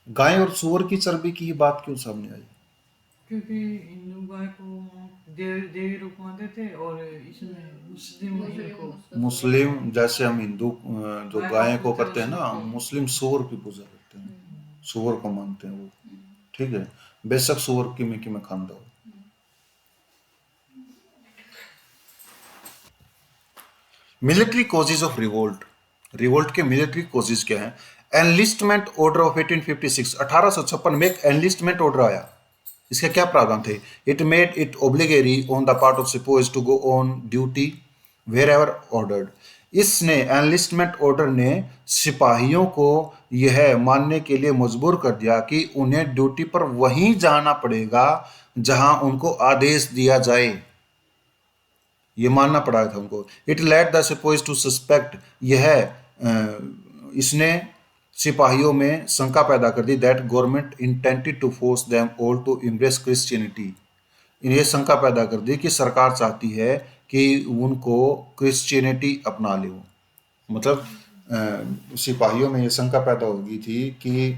A: गाय और सुअर की चर्बी की ही बात क्यों सामने आई?
B: क्योंकि हिंदू गाय को देवी रूप मानते थे, और इसमें
A: मुस्लिम जैसे हम हिंदू जो गाय को करते हैं ना, मुस्लिम सूअर की पूजा करते हैं, सूअर को मानते हैं वो. ठीक है, बेशक सूअर की में खानदा हो. Military causes of revolt. Revolt के मिलिट्री कॉजेज क्या है? एनलिस्टमेंट ऑर्डर ऑफ 1856, 1856 में एक एनलिस्टमेंट ऑर्डर आया. इसके क्या प्रावधान थे? It made it obligatory on the part of sepoys to go on duty wherever ordered. इसने एनलिस्टमेंट ऑर्डर ने सिपाहियों को यह मानने के लिए मजबूर कर दिया कि उन्हें ड्यूटी पर वहीं जाना पड़ेगा जहां उनको आदेश दिया जाए. ये मानना पड़ा था उनको. It led the sepoys to suspect, इसने सिपाहियों में शंका पैदा कर दी, that government intended to force them all to embrace Christianity. इन्हें शंका पैदा कर दी कि सरकार चाहती है कि उनको क्रिश्चियनिटी अपना ले. मतलब सिपाहियों में ये शंका पैदा हो गई थी कि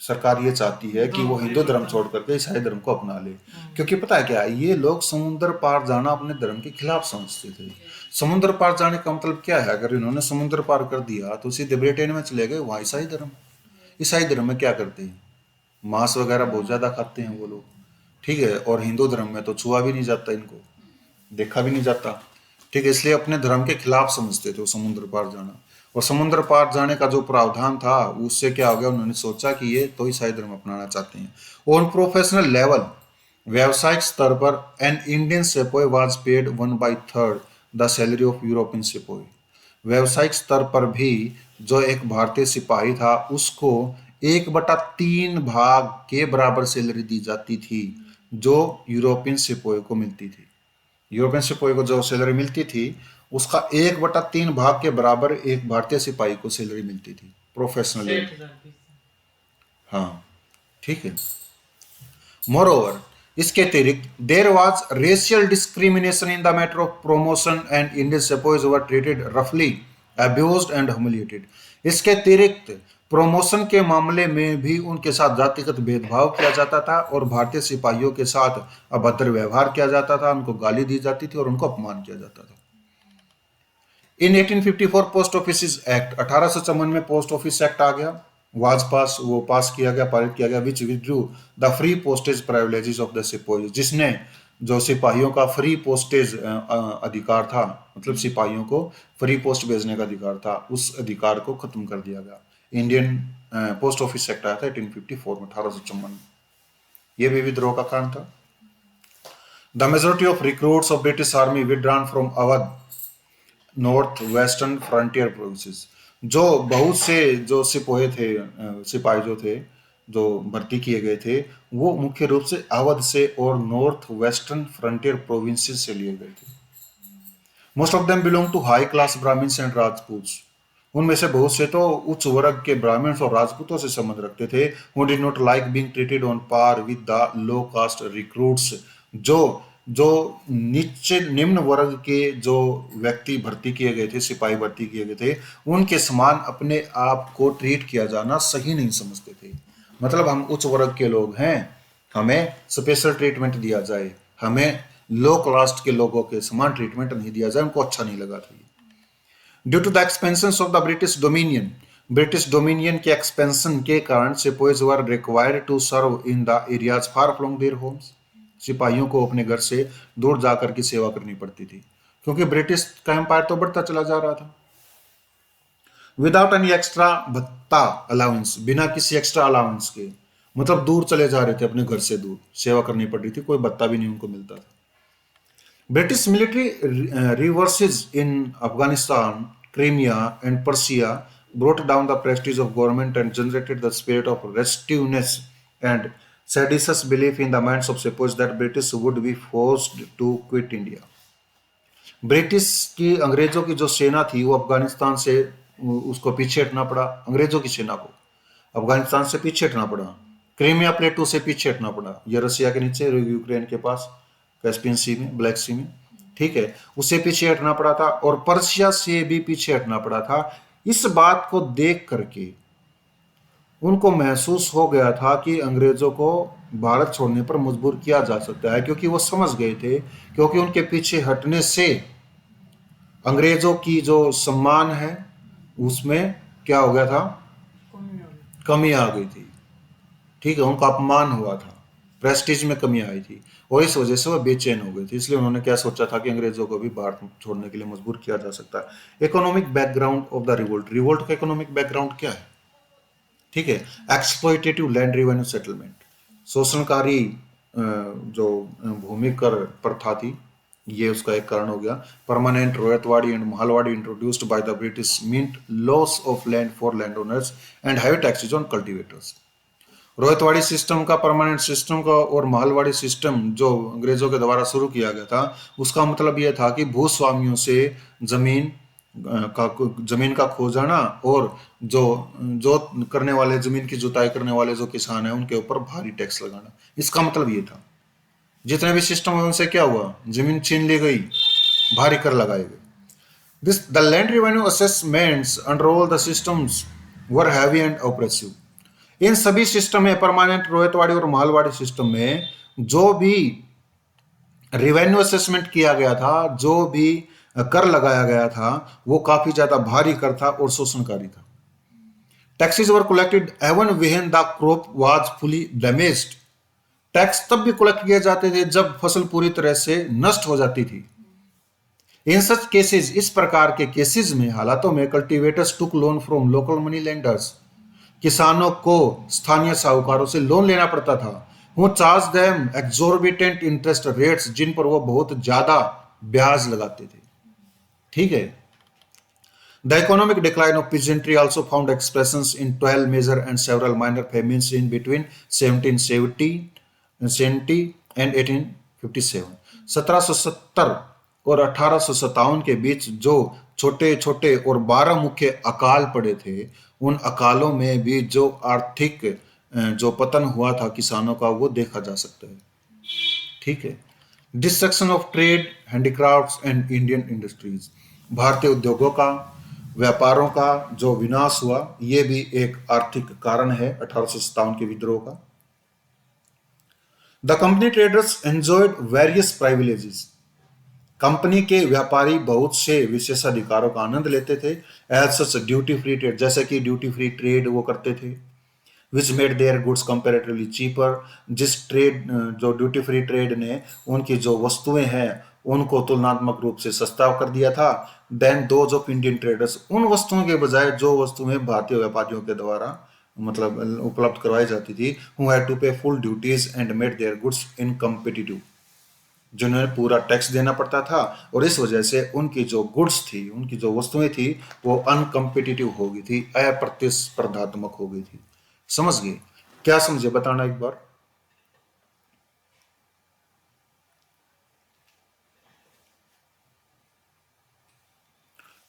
A: सरकार ये चाहती है कि वो हिंदू धर्म छोड़ करके ईसाई धर्म को अपना ले. क्योंकि पता है क्या, ये लोग समुद्र पार जाना अपने धर्म के खिलाफ समझते थे. समुद्र पार जाने का मतलब क्या है? अगर इन्होंने समुद्र पार कर दिया तो सीधे ब्रिटेन में चले गए, वहाँ ईसाई धर्म. ईसाई धर्म में क्या करते हैं? मांस वगैरह बहुत ज्यादा खाते हैं वो लोग. ठीक है, और हिंदू धर्म में तो छुआ भी नहीं जाता, इनको देखा भी नहीं जाता. ठीक है, इसलिए अपने धर्म के खिलाफ समझते थे वो समुद्र पार जाना. और समुद्र पार जाने का जो प्रावधान था, उससे क्या हो गया, उन्होंने सोचा कि ये तो ईसाई धर्म अपनाना चाहते हैं. ऑन प्रोफेशनल लेवल, व्यावसायिक स्तर पर, एन इंडियन सिपाही was paid 1/3 the salary of European सिपाही. व्यावसायिक स्तर पर भी जो एक भारतीय सिपाही था, उसको 1/3 भाग के बराबर सैलरी दी जाती थी जो यूरोपियन सिपाही को मिलती थी. यूरोपियन सिपाही को जो सैलरी मिलती थी, उसका 1/3 भाग के बराबर एक भारतीय सिपाही को सैलरी मिलती थी प्रोफेशनल. हाँ, ठीक है. मोरओवर, इसके अतिरिक्त there was racial discrimination in the matter of promotion and Indian sipahis were treated रफली, अब्यूज्ड एंड ह्यूमिलिएटेड. इसके अतिरिक्त प्रमोशन के मामले में भी उनके साथ जातिगत भेदभाव किया जाता था, और भारतीय सिपाहियों के साथ अभद्र व्यवहार किया जाता था, उनको गाली दी जाती थी और उनको अपमान किया जाता था. इन 1854 पोस्ट ऑफिस एक्ट, 1854 में पोस्ट ऑफिस एक्ट आ गया, वो पास किया गया, पारित किया गया, which withdrew the free postage privileges of the sipahi, जिसने जो सिपाहियों का फ्री पोस्टेज अधिकार था, मतलब सिपाहियों को फ्री पोस्ट भेजने का अधिकार था, उस अधिकार को खत्म कर दिया गया. इंडियन पोस्ट ऑफिस एक्ट आया था 1854 में, 1854 में. यह भी विद्रोह का कारण था. The majority of recruits of British army withdrawn from Awadh north western frontier provinces. जो बहुत से जो सिपाही जो थे जो भर्ती किए गए थे, वो मुख्य रूप से अवध से और नॉर्थ वेस्टर्न फ्रंटियर प्रोविंसेस से लिए गए थे. Most of them belong to high class Brahmans and Rajputs. उनमें से बहुत से तो उच्च वर्ग के ब्राह्मण्स और राजपूतों से संबंध रखते थे. Who did not like being treated on par with the low caste recruits. जो नीचे निम्न वर्ग के जो व्यक्ति भर्ती किए गए थे, सिपाही भर्ती किए गए थे, उनके समान अपने आप को ट्रीट किया जाना सही नहीं समझते थे. मतलब हम उच्च वर्ग के लोग हैं, हमें स्पेशल ट्रीटमेंट दिया जाए, हमें लो कास्ट के लोगों के समान ट्रीटमेंट नहीं दिया जाए, उनको अच्छा नहीं लगा था. Due to the expansion of the British dominion, British dominion के एक्सपेंशन के कारण sipahis were required to serve in the areas far from their homes. सिपाहियों को अपने घर से दूर जाकर की सेवा करनी पड़ती थी, क्योंकि ब्रिटिश का एम्पायर तो बढ़ता चला जा रहा था। विदाउट एनी एक्स्ट्रा भत्ता अलाउंस, बिना किसी एक्स्ट्रा अलाउंस के, मतलब दूर चले जा रहे थे, अपने घर से दूर सेवा करनी पड़ रही थी, कोई भत्ता भी नहीं उनको मिलता था। British military reverses in Afghanistan, Crimea, and Persia brought down the prestige of government and generated the spirit of restiveness and seditious belief in the minds of sepoys that British would be forced to quit India. British की, अंग्रेजों की जो सेना थी वो अफगानिस्तान से उसको पीछे हटना पड़ा, अंग्रेजों की सेना को अफगानिस्तान से पीछे हटना पड़ा, क्रीमिया प्लेटू से पीछे हटना पड़ा, ये रसिया के नीचे, यूक्रेन के पास, कैस्पियन सी में, ब्लैक सी में, ठीक है, उससे पीछे हटना पड़ा था, और पर्शिया से भी पीछे हटना पड़ा था। इस बात को देख करके उनको महसूस हो गया था कि अंग्रेजों को भारत छोड़ने पर मजबूर किया जा सकता है, क्योंकि वो समझ गए थे, क्योंकि उनके पीछे हटने से अंग्रेजों की जो सम्मान है उसमें क्या हो गया था, कमी आ गई थी, ठीक है, उनका अपमान हुआ था, प्रेस्टीज में कमी आई थी, और इस वजह से वह बेचैन हो गए थे। इसलिए उन्होंने क्या सोचा था कि अंग्रेजों को भी भारत छोड़ने के लिए मजबूर किया जा सकता है। Economic background of the revolt, revolt का इकोनॉमिक बैकग्राउंड क्या है, ठीक है, एक्सप्लॉइटेटिव लैंड रेवेन्यू सेटलमेंट, शोषणकारी जो भूमि कर प्रथा थी, ये उसका एक कारण हो गया। Permanent Ryotwari and Mahalwari introduced by the British meant loss of land for land owners and high taxes on cultivators. Ryotwari system का, परमानेंट सिस्टम का और महलवाड़ी सिस्टम जो अंग्रेजों के द्वारा शुरू किया गया था, उसका मतलब यह था कि भूस्वामियों से जमीन जमीन का खो जाना, और जो करने वाले, जमीन की जुताई करने वाले जो किसान है उनके ऊपर भारी टैक्स लगाना। इसका मतलब ये था, जितने भी सिस्टम है उनसे क्या हुआ, जमीन छीन ली गई, भारी कर लगाए गए। This the land revenue assessments under all the systems were heavy and oppressive. इन सभी सिस्टम में, परमानेंट, रोयतवाड़ी और महलवाड़ी सिस्टम में जो भी रेवेन्यू असेसमेंट किया गया था, जो भी कर लगाया गया था, वो काफी ज्यादा भारी कर था और शोषणकारी था। Taxes were collected even when the crop was fully damaged. Tax तब भी कलेक्ट किए जाते थे जब फसल पूरी तरह से नष्ट हो जाती थी। इन सच केसेस, इस प्रकार के केसेस में, हालातों में, cultivators took loan from local money lenders, किसानों को स्थानीय साहूकारों से लोन लेना पड़ता था। Who charge them exorbitant interest rates, जिन पर वो बहुत ज्यादा ब्याज लगाते थे, ठीक है। The economic decline of peasantry also found expressions in 12 major and several minor famines in between 1770 and 1857। 1770 और 1857 के बीच जो छोटे छोटे और 12 मुख्य अकाल पड़े थे, उन अकालों में भी जो आर्थिक जो पतन हुआ था किसानों का, वो देखा जा सकता है, ठीक है। Destruction of trade, handicrafts and Indian industries, भारतीय उद्योगों का, व्यापारों का जो विनाश हुआ, यह भी एक आर्थिक कारण है 1857 के विद्रोह का। The company traders enjoyed various privileges, company के व्यापारी बहुत से विशेषाधिकारों का आनंद लेते थे। As such duty free trade, जैसे कि ड्यूटी फ्री ट्रेड वो करते थे। Which made their goods comparatively cheaper, जिस ट्रेड, जो ड्यूटी फ्री ट्रेड ने उनकी जो वस्तुएं हैं उनको तुलनात्मक रूप से सस्ता कर दिया था। Then those of Indian traders, उन वस्तुओं के बजाय जो वस्तुएं भारतीय व्यापारियों के द्वारा मतलब उपलब्ध करवाई जाती थी, who had to pay full duties and made their goods incompetitive, जिन्हें पूरा टैक्स देना पड़ता था, और इस वजह से उनकी जो गुड्स थी, उनकी जो वस्तुएं थी, वो अनकम्पिटिटिव हो गई थी, अप्रतिस्पर्धात्मक हो गई थी। समझ गए? क्या समझे, बताना एक बार।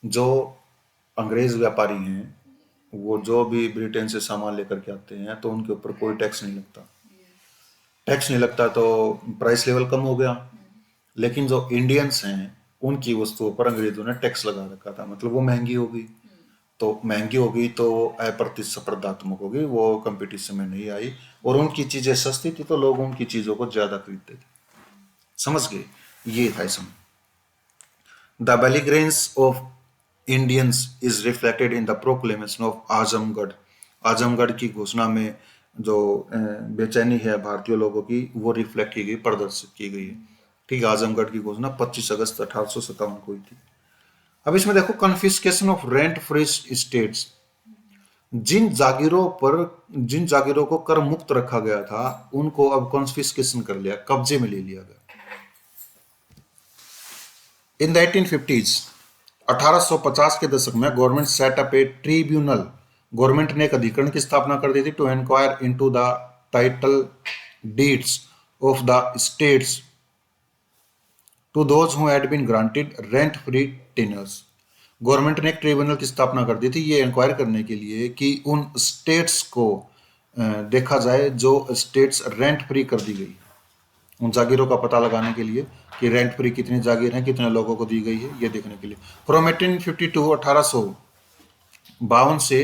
A: जो अंग्रेज व्यापारी हैं, वो जो भी ब्रिटेन से सामान लेकर के आते हैं तो उनके ऊपर कोई टैक्स नहीं लगता। टैक्स नहीं लगता तो प्राइस लेवल कम हो गया। लेकिन जो इंडियंस हैं उनकी वस्तुओं पर अंग्रेजों ने टैक्स लगा रखा था, मतलब वो महंगी हो गई। तो महंगी हो गई तो अप्रतिस्पर्धात्मक हो गई, वो कंपटीशन में नहीं आई, और उनकी चीजें सस्ती थी तो लोग उनकी चीजों को ज्यादा खरीदते थे। समझ गए? ये था इसमें। The belligerence of Indians is reflected in the proclamation of Azamgarh. Azamgarh की घोषणा में जो बेचैनी है भारतीय लोगों की वो रिफ्लेक्ट की गई, प्रदर्शित की गई है। ठीक है, आजमगढ़ की घोषणा 25 अगस्त 1857 को हुई थी। अब इसमें देखो, confiscation of rent free estates. जिन जागीरों को कर मुक्त रखा गया था उनको अब कॉन्फिस्केशन कर लिया, कब्जे में ले लिया गया। इन द 1850s 1850 के दशक में government set up a tribunal. Government ने एक अधिकरण की स्थापना कर दी थी to inquire into the title deeds of the estates to those who had been granted rent free tenures. Government ने एक ट्रिब्यूनल की स्थापना कर दी थी ये इंक्वायर करने के लिए कि उन स्टेट्स को देखा जाए जो स्टेट्स रेंट फ्री कर दी गई, उन जागीरों का पता लगाने के लिए कि रेंट फ्री कितनी जागीर हैं, कितने लोगों को दी गई है, ये देखने के लिए। फ्रॉम 1852 1852 से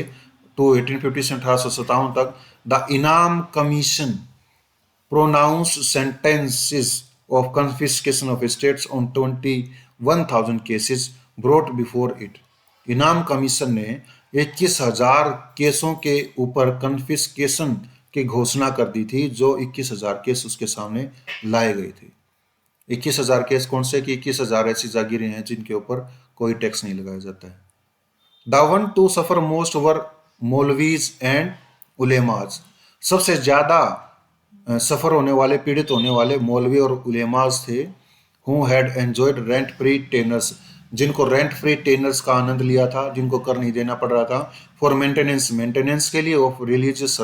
A: टू 1850 से 1857 तक the Inam commission pronounce sentences of confiscation of states on 21,000 cases brought before it. Inam commission ने 21,000 केसों के ऊपर कन्फिस्केशन की घोषणा कर दी थी, जो 21,000 केस उसके सामने लाए गए थे। 21,000 केस कौन से? कि 21,000 ऐसी जागीरें हैं जिनके ऊपर कोई टैक्स नहीं लगाया जाता है। The one to suffer most were maulvis and ulemas. सबसे ज्यादा सफर होने वाले, पीड़ित होने वाले मौलवी और उलेमाज थे। Who had enjoyed rent free tenures, जिनको रेंट फ्री टेनर्स का आनंद लिया था, जिनको कर नहीं देना पड़ रहा था। फॉर मेंटेनेंस के लिए, ऑफ रिलीजियस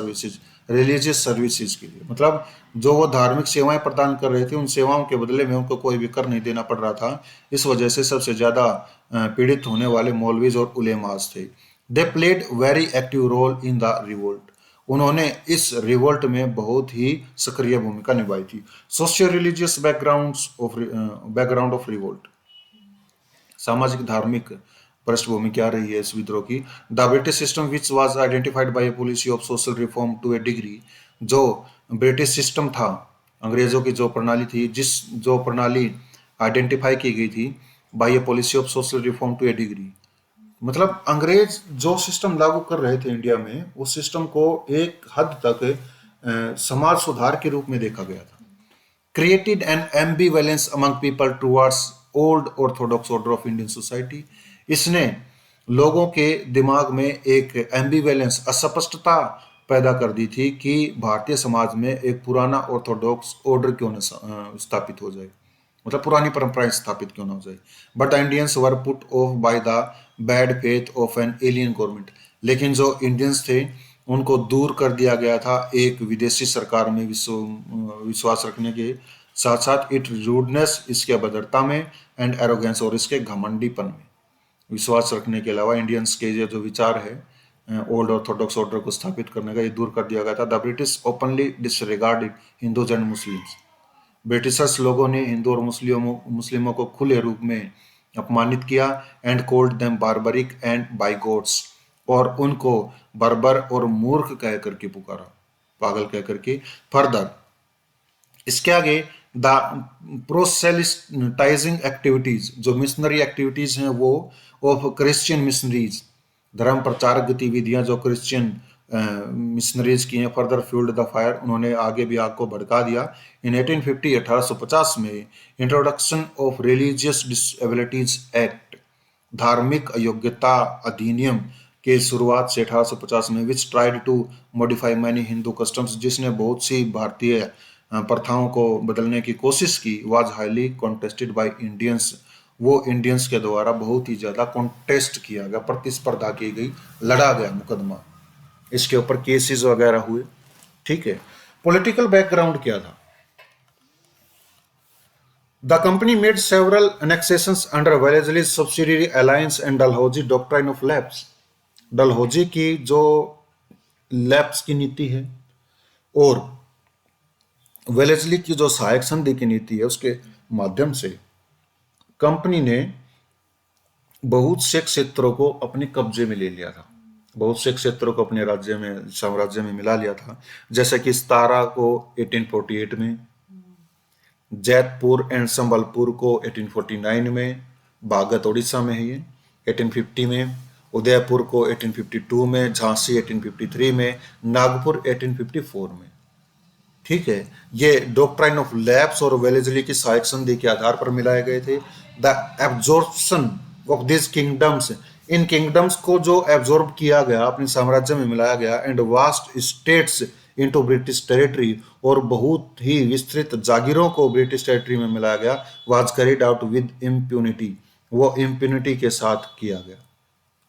A: सर्विसेज के लिए, मतलब जो वो धार्मिक सेवाएं प्रदान कर रहे थे उन सेवाओं के बदले में उनको कोई भी कर नहीं देना पड़ रहा था। इस वजह से सबसे ज्यादा पीड़ित होने वाले मौलवीज और उलेमाज थे। They played very active role in the revolt. उन्होंने इस रिवोल्ट में बहुत ही सक्रिय भूमिका निभाई थी। Socio religious background of revolt. सामाजिक धार्मिक पृष्ठभूमि क्या रही है इस विद्रोह की? The British system which was identified by a policy of social reform to a degree. जो ब्रिटिश सिस्टम था, अंग्रेजों की जो प्रणाली थी, जो प्रणाली आइडेंटिफाई की गई थी by a policy of social reform to a degree, मतलब अंग्रेज जो सिस्टम लागू कर रहे थे इंडिया में, उस सिस्टम को एक हद तक समाज सुधार के रूप में देखा गया था। Created an ambivalence among people towards old Orthodox order of Indian society. इसने लोगों के दिमाग में एक एम्बिवेलेंस, अस्पष्टता पैदा कर दी थी कि भारतीय समाज में एक पुराना ऑर्थोडॉक्स ऑर्डर क्यों न स्थापित हो जाए, मतलब पुरानी परंपराएं स्थापित क्यों ना हो जाए। But the Indians were put off by the bad faith of an alien government. लेकिन जो इंडियंस थे उनको दूर कर दिया गया था एक विदेशी सरकार में विश्वास रखने के साथ साथ इट रूडनेस, इसके अभद्रता में, एंड एरोगेंस, और इसके घमंडीपन में विश्वास रखने के अलावा इंडियंस के जो विचार है ओल्ड ऑर्थोडॉक्स ऑर्डर को स्थापित करने का, ये दूर कर दिया गया था। The British openly disregarded Hindus and Muslims. Britishers लोगों ने हिंदू और मुस्लिमों को खुले रूप में अपमानित किया। And called them barbaric and bigots, और उनको बर्बर और मूर्ख कह करके पुकारा, पागल कह करके। फर्दर इसके आगे द प्रोसेलिटाइजिंग एक्टिविटीज, जो मिशनरी एक्टिविटीज हैं वो ऑफ क्रिश्चियन मिशनरीज, धर्म प्रचारक गतिविधियां जो क्रिश्चियन मिशनरीज की हैं, फर्दर फ्यूल्ड द फायर, उन्होंने आगे भी आग को भड़का दिया। इन 1850 1850 में introduction of religious disabilities act, धार्मिक अयोग्यता अधिनियम के शुरुआत से 1850 में, which tried to modify many Hindu customs, जिसने बहुत सी भारतीय प्रथाओं को बदलने की कोशिश की। Was highly contested by Indians, वो इंडियंस के द्वारा बहुत ही ज्यादा कॉन्टेस्ट किया गया, प्रतिस्पर्धा की गई, लड़ा गया मुकदमा, इसके ऊपर केसेस वगैरह हुए। ठीक है, पॉलिटिकल बैकग्राउंड क्या था? The company made several annexations under Wellesley's subsidiary alliance and Dalhousie doctrine of lapse. Dalhousie की जो लैप्स की नीति है और वेलेस्ली की जो सहायक संधि की नीति है, उसके माध्यम से कंपनी ने बहुत से क्षेत्रों को अपने कब्जे में ले लिया था, बहुत से क्षेत्रों को अपने राज्य में, साम्राज्य में मिला लिया था। जैसे कि सतारा को 1848 में, जैतपुर एंड संबलपुर को 1849 में, बागत उड़ीसा में है ये, 1850 में, उदयपुर को 1852 में, झांसी 1853 में, नागपुर 1854 में। ठीक है, ये डॉक्ट्राइन ऑफ लैप्स और वेलेस्ली की सहायक संधि के आधार पर मिलाए गए थे। The absorption of this kingdoms, in kingdoms को जो एब्जॉर्ब किया गया, अपने साम्राज्य में मिलाया गया, and vast states into British territory, और बहुत ही विस्तृत जागीरों को ब्रिटिश टेरिटरी में मिलाया गया, was carried out with impunity, वो इम्प्यूनिटी के साथ किया गया।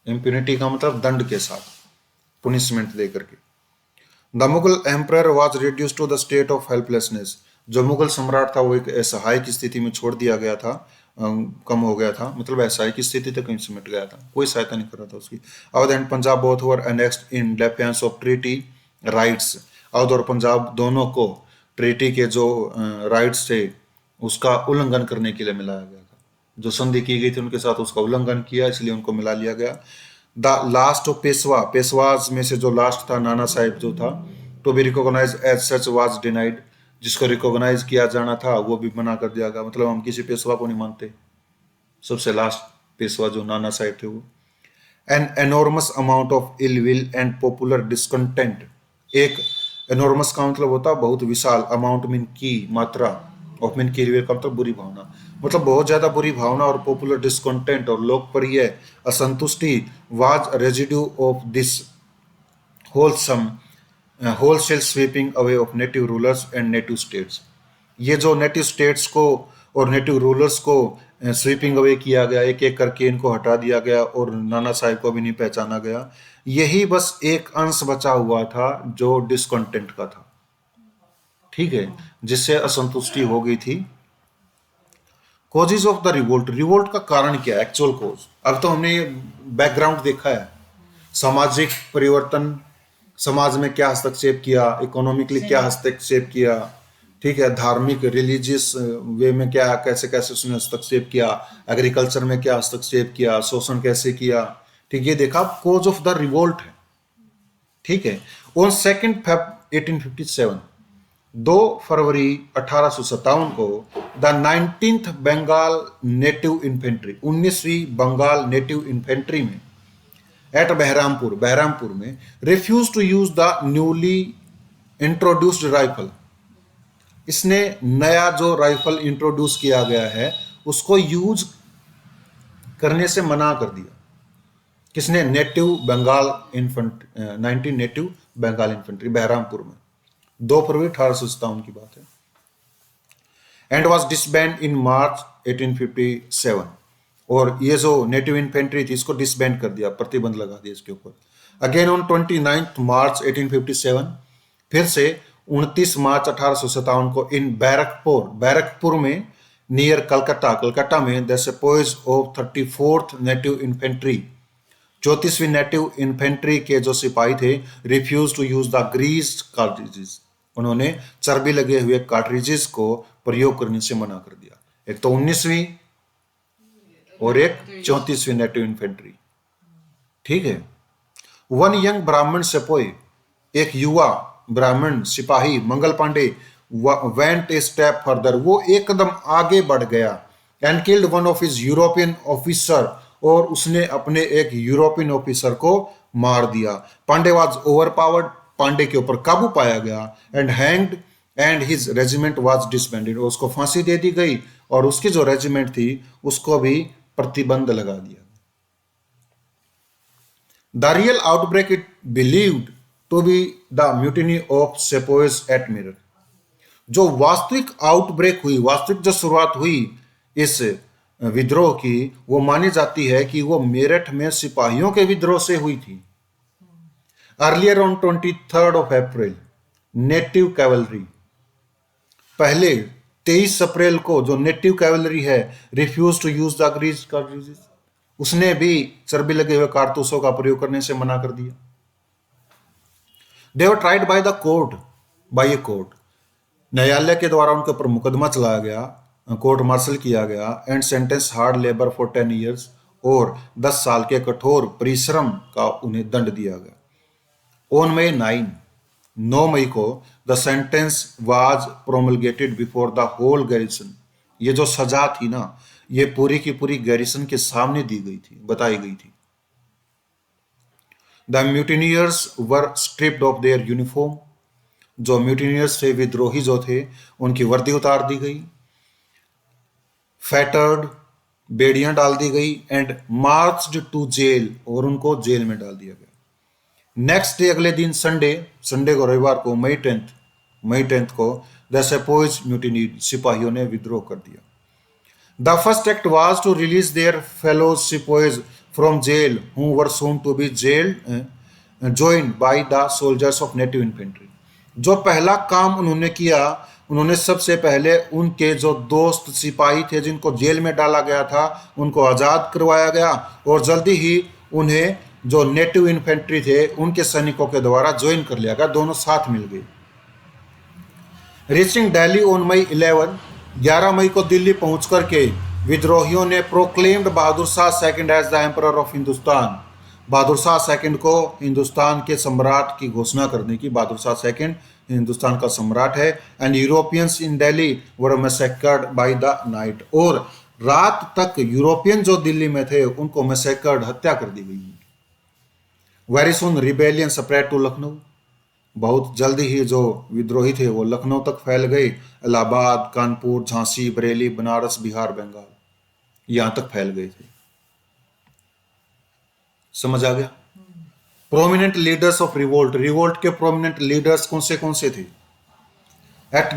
A: इम्प्यूनिटी का मतलब दंड के साथ, पुनिशमेंट दे करके। The Mughal emperor was reduce to the state of helplessness, जो मुगल सम्राट था वो एक असहाय की स्थिति में छोड़ दिया गया था, कम हो गया था, मतलब असहाय की स्थिति तक कहीं सिमट गया था, कोई सहायता नहीं कर रहा था उसकी। Awadh and Punjab both were annexed in defence of treaty rights, Awadh और पंजाब दोनों को ट्रीटी के जो राइट्स थे उसका उल्लंघन करने के लिए मिलाया गया था, जो संधि की गई थी उनके साथ उसका उल्लंघन किया, इसलिए उनको मिला लिया गया। The last of Peshwa, Peshwas में से जो लास्ट था नाना साहिब जो था, to be recognize as such was denied, जिसको रिकॉग्नाइज किया जाना था वो भी मना कर दिया गया, मतलब हम किसी पेशवा को नहीं मानते। सबसे लास्ट पेशवा जो नाना साहिब थे वो। An enormous amount of ill will and popular discontent, एक एनॉर्मस का मतलब होता है बहुत विशाल, अमाउंट मीन की मात्रा, ऑफ मीन की का मतलब बुरी भावना, मतलब बहुत ज्यादा बुरी भावना, और पॉपुलर डिसकंटेंट और लोकप्रिय असंतुष्टि was residue of this wholesome wholesale sweeping away of native rulers and native states. ये जो नेटिव स्टेट्स को और नेटिव रूलर्स को स्वीपिंग अवे किया गया, एक एक करके इनको हटा दिया गया, और नाना साहिब को भी नहीं पहचाना गया, यही बस एक अंश बचा हुआ था जो डिसकंटेंट का था। ठीक है, जिससे असंतुष्टि हो गई थी। Causes of the revolt, revolt का कारण क्या है, एक्चुअल कॉज। अब तो हमने बैकग्राउंड देखा है, सामाजिक परिवर्तन, समाज में क्या हस्तक्षेप किया, इकोनॉमिकली क्या हस्तक्षेप किया, ठीक है, धार्मिक रिलीजियस वे में क्या कैसे कैसे उसने हस्तक्षेप किया, एग्रीकल्चर में क्या हस्तक्षेप किया, शोषण कैसे किया, ठीक, ये देखा, कॉज ऑफ द रिवोल्ट है। ठीक है, ऑन 2 फेब 1857, 2 फरवरी 1857 को the 19th Bengal native infantry, 19वीं बंगाल नेटिव इन्फेंट्री में एट बहरामपुर में refuse to use the newly introduced rifle, इसने नया जो राइफल इंट्रोड्यूस किया गया है उसको यूज करने से मना कर दिया। किसने? Native Bengal infantry, 19 native Bengal infantry, Baharampur में, 2 फरवरी 1857 की बात है। And was disband in March 1857, और ये जो नेटिव इन्फेंट्री थी इसको डिसबैंड कर दिया, प्रतिबंध लगा दिया इसके ऊपर। अगेन ऑन 29 मार्च 1857, फिर से 29 मार्च 1857 को इन बैरकपुर में नियर कलकत्ता में the sepoys of 34th native infantry, 34वीं नेटिव इन्फेंट्री के जो सिपाही थे, refuse to use the greased cartridges, उन्होंने चर्बी लगे हुए कार्ट्रिजेस को प्रयोग करने से मना कर दिया। एक तो 19वीं और एक 34वीं नेटिव इन्फेंट्री। ठीक है, वन यंग ब्राह्मण सेपोई, एक युवा ब्राह्मण सिपाही Mangal Pandey, went a step further, वो एक कदम आगे बढ़ गया, and killed one of his European officer, और उसने अपने एक यूरोपियन ऑफिसर को मार दिया। पांडे वाज ओवरपावर्ड, पांडे के ऊपर काबू पाया गया, and hanged and his regiment was disbanded, उसको फांसी दे दी गई, और उसकी जो रेजिमेंट थी उसको भी प्रतिबंध लगा दिया। The real outbreak it believed to be the mutiny of sepoys at Meerut, जो वास्तविक आउटब्रेक हुई, वास्तविक जो शुरुआत हुई इस विद्रोह की, वो मानी जाती है कि वो मेरठ में सिपाहियों के विद्रोह से हुई थी। Earlier on 23rd of April, native cavalry, पहले 23 अप्रैल को जो नेटिव कैवलरी है, refuse to use the greased cartridges, उसने भी चर्बी लगे हुए कारतूसों का प्रयोग करने से मना कर दिया। They were tried by the court, by a court, न्यायालय के द्वारा उनके ऊपर मुकदमा चलाया गया, कोर्ट मार्शल किया गया, and sentence hard labour for 10 years, और 10 साल के कठोर परिश्रम का उन्हें दंड दिया गया। ऑन May 9 मई को the sentence was promulgated before the whole garrison, ये जो सजा थी ना, ये पूरी की पूरी गैरिसन के सामने दी गई थी, बताई गई थी। The mutineers were stripped of their uniform, जो म्यूटिनियर्स थे, विद्रोही जो थे, उनकी वर्दी उतार दी गई। फैटर्ड, बेड़ियां डाल दी गई। एंड मार्च्ड टू जेल, और उनको जेल में डाल दिया गया। नेक्स्ट डे, अगले दिन, संडे को, रविवार को, मई 10 को, द सेपोइज म्यूटिनी, सिपाहियों ने विद्रोह कर दिया। The first act was to release their fellow sepoys from jail who were soon to be jailed joined by the soldiers of native infantry। जो पहला काम उन्होंने किया, उन्होंने सबसे पहले उनके जो दोस्त सिपाही थे जिनको जेल में डाला गया था, उनको आज़ाद करवाया गया, और जल्दी ही उन्हें जो नेटिव इन्फेंट्री थे उनके सैनिकों के द्वारा ज्वाइन कर लिया गया, दोनों साथ मिल गए। रीचिंग दिल्ली ऑन मई 11 मई को दिल्ली पहुंच करके विद्रोहियों ने proclaimed Bahadur Shah second as the emperor of Hindustan, Bahadur Shah second को हिंदुस्तान के सम्राट की घोषणा करने की। बहादुर शाह सेकंड हिंदुस्तान का सम्राट है। And Europeans in Delhi were massacred by the night, और रात तक यूरोपियन जो दिल्ली में थे उनको मैसेकर्ड, हत्या कर दी गई। Very soon rebellion spread to Lucknow, बहुत जल्दी ही जो विद्रोही थे वो लखनऊ तक फैल गए। इलाहाबाद, कानपुर, झांसी, बरेली, बनारस, बिहार, बंगाल, यहां तक फैल गए थे। समझ आ गया? Prominent leaders of revolt, revolt के प्रोमिनेंट लीडर्स कौन से थे? एट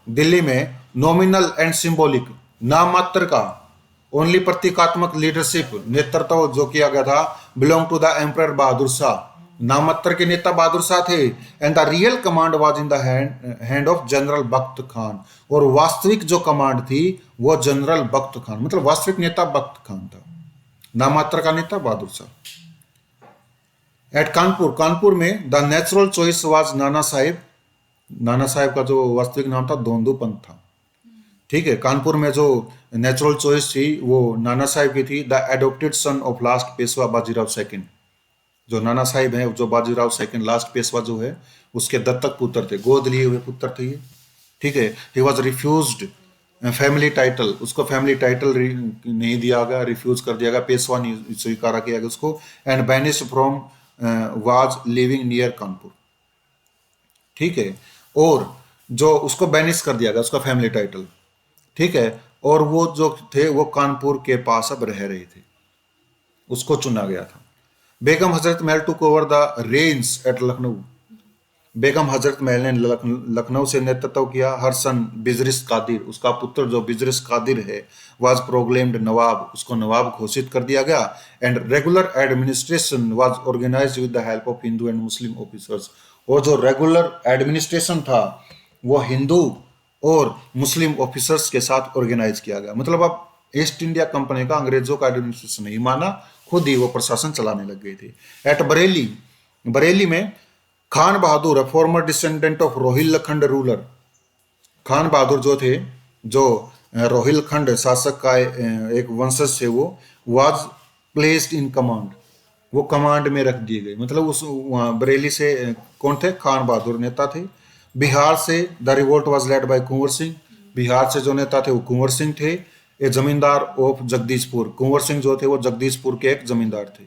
A: दिल्ली में नॉमिनल एंड सिंबॉलिक, नाम मात्र का, ओनली प्रतीकात्मक लीडरशिप, नेतृत्व जो किया गया था, belong to the emperor Bahadur Shah, नाम मात्र के नेता बहादुर शाह थे। And the real command was in the hand of general Bakht Khan, और वास्तविक जो कमांड थी वो जनरल बख्त खान, मतलब वास्तविक नेता बख्त खान था, नाम मात्र का नेता बहादुर शाह। एट कानपुर में the natural choice was Nana Sahib, Nana Sahib का जो वास्तविक नाम था दोंदू पंत था। ठीक है, कानपुर में जो नेचुरल चॉइस थी वो नाना साहिब की थी। The adopted son of last Peshwa Bajirao second, जो नाना साहिब है, जो बाजीराव सेकंड लास्ट पेशवा जो है उसके दत्तक पुत्र थे, गोद लिए हुए पुत्र थे ये। ठीक है, he was refused family title, उसको फैमिली टाइटल नहीं दिया गया, रिफ्यूज कर दिया गया, पेशवा नहीं स्वीकार किया गया उसको। And banished from was living near Kanpur. ठीक है, और जो उसको बैनिश कर दिया गया उसका फैमिली टाइटल। ठीक है, और वो जो थे वो कानपुर के पास अब रह रहे थे, उसको चुना गया था। Begum Hazrat Mahal took over the reins at Lucknow, Begum Hazrat Mahal ने लखनऊ से नेतृत्व किया। हर सन बिजरिस कादिर, उसका पुत्र जो बिजरिस कादिर है, वाज प्रोक्लेम्ड नवाब, उसको नवाब घोषित कर दिया गया। And regular administration was organized with the help of Hindu and Muslim officers, और जो रेगुलर एडमिनिस्ट्रेशन था वो हिंदू और मुस्लिम ऑफिसर्स के साथ ऑर्गेनाइज किया गया। मतलब अब ईस्ट इंडिया कंपनी का अंग्रेजों का एडमिनिस्ट्रेशन नहीं माना, खुद ही वो प्रशासन चलाने लग गए थे। एट बरेली में Khan Bahadur, former descendant of Rohilkhand ruler, Khan Bahadur जो थे, जो रोहिलखंड शासक का एक वंशज थे, वो वाज प्लेस्ड इन कमांड, वो कमांड में रख दिए गए। मतलब उस वहाँ बरेली से कौन थे? खान बहादुर नेता थे। बिहार से the revolt was led by Kunwar Singh, Bihar से जो नेता थे वो कुंवर सिंह थे। ए जमींदार ऑफ जगदीशपुर, कुंवर सिंह जो थे वो जगदीशपुर के एक जमींदार थे।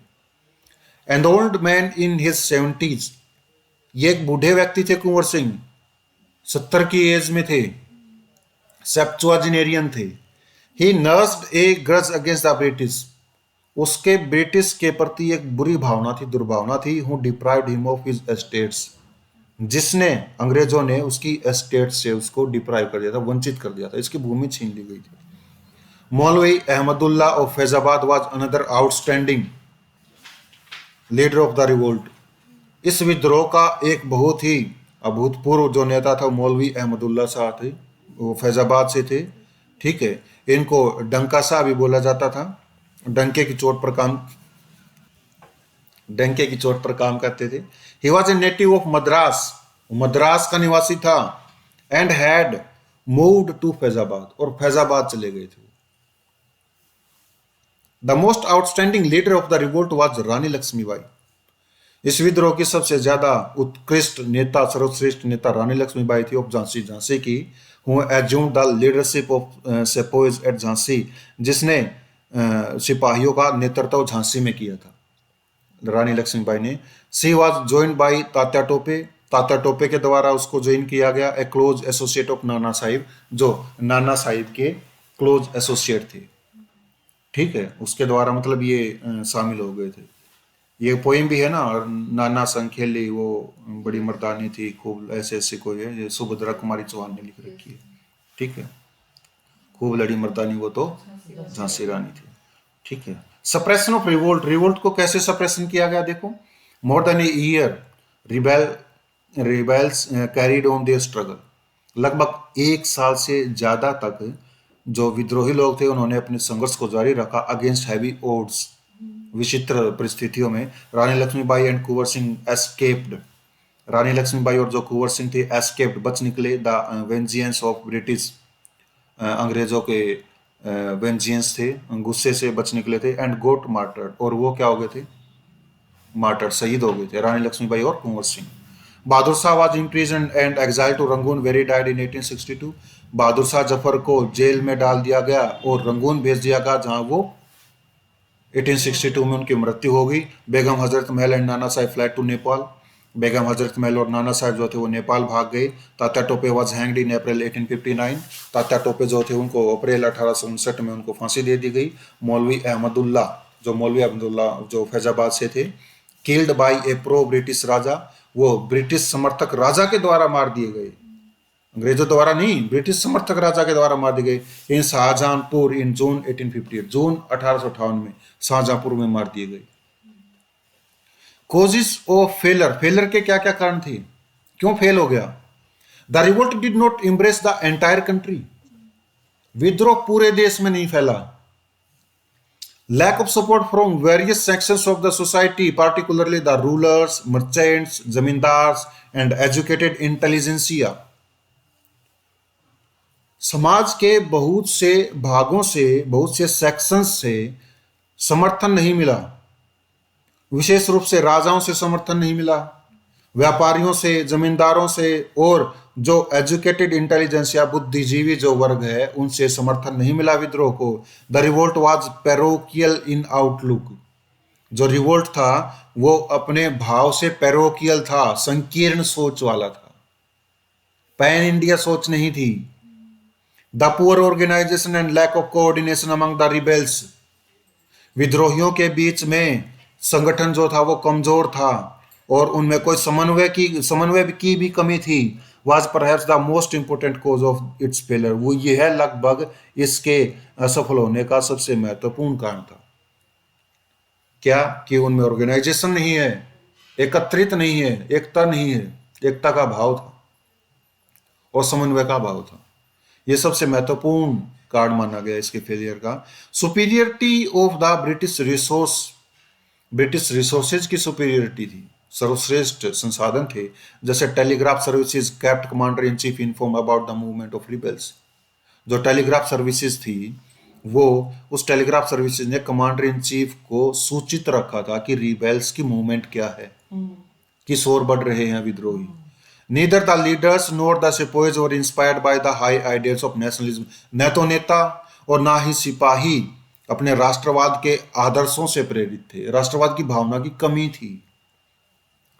A: And old man in his 70s, ये एक बूढ़े व्यक्ति थे कुंवर सिंह, 70 की एज में थे, सेप्चुआजिनेरियन थे। He nursed a grudge against the British, उसके ब्रिटिश के प्रति एक बुरी भावना थी, दुर्भावना थी। Who deprived him of his estates, जिसने, अंग्रेजों ने उसकी एस्टेट से उसको डिप्राइव कर दिया था, वंचित कर दिया था, इसकी भूमि छीन ली गई थी। मौलवी Ahmadullah of Faizabad was another outstanding leader of the revolt, इस विद्रोह का एक बहुत ही अभूतपूर्व जो नेता था मौलवी अहमदुल्ला शाह थे, वो फैजाबाद से थे। ठीक है, इनको डंका शाह भी बोला जाता था, डंके की चोट पर काम करते थे। He was a native of Madras, Madras का निवासी था। And had moved to Faizabad, और फैजाबाद चले गए थे। The most outstanding leader of the revolt was Rani Lakshmibai, इस विद्रोह की सबसे ज्यादा उत्कृष्ट नेता, सर्वश्रेष्ठ नेता रानी लक्ष्मीबाई थी ऑफ झांसी, झांसी की। Who assumed the leadership of sepoys at Jhansi, जिसने सिपाहियों का नेतृत्व झांसी में किया था, रानी लक्ष्मीबाई ने। She was joined by Tatya Tope, Tatya Tope के द्वारा उसको ज्वाइन किया गया। ए क्लोज एसोसिएट ऑफ नाना साहिब, जो नाना साहिब के क्लोज एसोसिएट थे, ठीक है, उसके द्वारा मतलब ये शामिल हो गए थे। ये पोइम भी है ना, और नाना संखेली वो बड़ी मर्दानी थी खूब, ऐसे ऐसे कोई है, ये सुभद्रा कुमारी चौहान ने लिख रखी है, ठीक है, खूब लड़ी मर्दानी वो तो झांसी रानी थी, ठीक है। सप्रेशन ऑफ रिवोल्ट, रिवोल्ट को कैसे सप्रेशन किया गया देखो। More than a year rebels carried on their struggle, लगभग 1 साल से ज्यादा तक जो विद्रोही लोग थे उन्होंने अपने संघर्ष को जारी रखा अगेंस्ट हैवी ओड्स, विचित्र परिस्थितियों में। रानी लक्ष्मीबाई एंड कुंवर सिंह एस्केप्ड, रानी लक्ष्मीबाई और जो कुंवर सिंह थे एस्केप्ड, बच निकले द वेंजियंस ऑफ ब्रिटिश, अंग्रेजों के वेंजियंस थे, गुस्से से बच निकले थे। एंड गोट मार्टर्ड, और वो क्या हो गए थे, मार्टर्ड, शहीद हो गए थे, रानी लक्ष्मीबाई और Kunwar Singh. Bahadur Shah was imprisoned and exile to Rangoon, where he died in 1862, Bahadur Shah Zafar को जेल में डाल दिया गया और रंगून भेज दिया गया, जहां वो 1862 में उनकी मृत्यु हो गई। बेगम हजरत महल एंड नाना साहब फ्लैट टू नेपाल, बेगम हजरत महल और नाना साहब जो थे वो नेपाल भाग गए। तात्या टोपे वाज हैंग्ड इन अप्रैल 1859, तात्या टोपे जो थे उनको अप्रैल 1859 में उनको फांसी दे दी गई। मौलवी अहमदुल्ला जो फैजाबाद से थे, killed by a pro British raja, वो ब्रिटिश समर्थक राजा के द्वारा मार दिए गए, अंग्रेजों द्वारा नहीं, ब्रिटिश समर्थक राजा के द्वारा मार दिए गए। इन शाहजहांपुर इन जून 1858, जून 1858 में शाहजहांपुर में मार दिए गए। कॉजेस ऑफ फेलर, फेलर के क्या क्या कारण थे, क्यों फेल हो गया। The revolt did not embrace the entire country, विद्रोह पूरे देश में नहीं फैला। Lack of support from various sections of the society, particularly the rulers, merchants, zamindars and educated intelligentsia, समाज के बहुत से भागों से, बहुत से सेक्शंस से समर्थन नहीं मिला, विशेष रूप से राजाओं से समर्थन नहीं मिला, व्यापारियों से, जमींदारों से, और जो एजुकेटेड इंटेलिजेंस या बुद्धिजीवी जो वर्ग है उनसे समर्थन नहीं मिला विद्रोह को। The revolt was parochial in outlook, जो रिवोल्ट था वो अपने भाव से पैरोकियल था, संकीर्ण सोच वाला था, पैन इंडिया सोच नहीं थी। The poor organization and lack of coordination among the rebels, विद्रोहियों के बीच में संगठन जो था वो कमजोर था और उनमें कोई समन्वय की भी कमी थी। Was perhaps the most important cause of its failure, वो ये है लगभग इसके असफल होने का सबसे महत्वपूर्ण कारण था। क्या कि उनमें ऑर्गेनाइजेशन नहीं है, एकत्रित नहीं है, एकता नहीं है, एकता का भाव था और समन्वय का भाव था, ये सबसे महत्वपूर्ण कारण माना गया इसके फेलियर का। Superiority of the British resources की सुपीरियरिटी थी, सर्वश्रेष्ठ संसाधन थे, जैसे telegraph services kept commander in chief inform about the movement of rebels, जो टेलीग्राफ सर्विसेज थी वो उस टेलीग्राफ सर्विसेज ने कमांडर इन चीफ को सूचित रखा था कि रिबेल्स की मूवमेंट क्या है, किस ओर बढ़ रहे हैं विद्रोही। Neither the leaders nor the sipahis were inspired by the high ideals of nationalism, न तो नेता और ना ही सिपाही अपने राष्ट्रवाद के आदर्शों से प्रेरित थे, राष्ट्रवाद की भावना की कमी थी,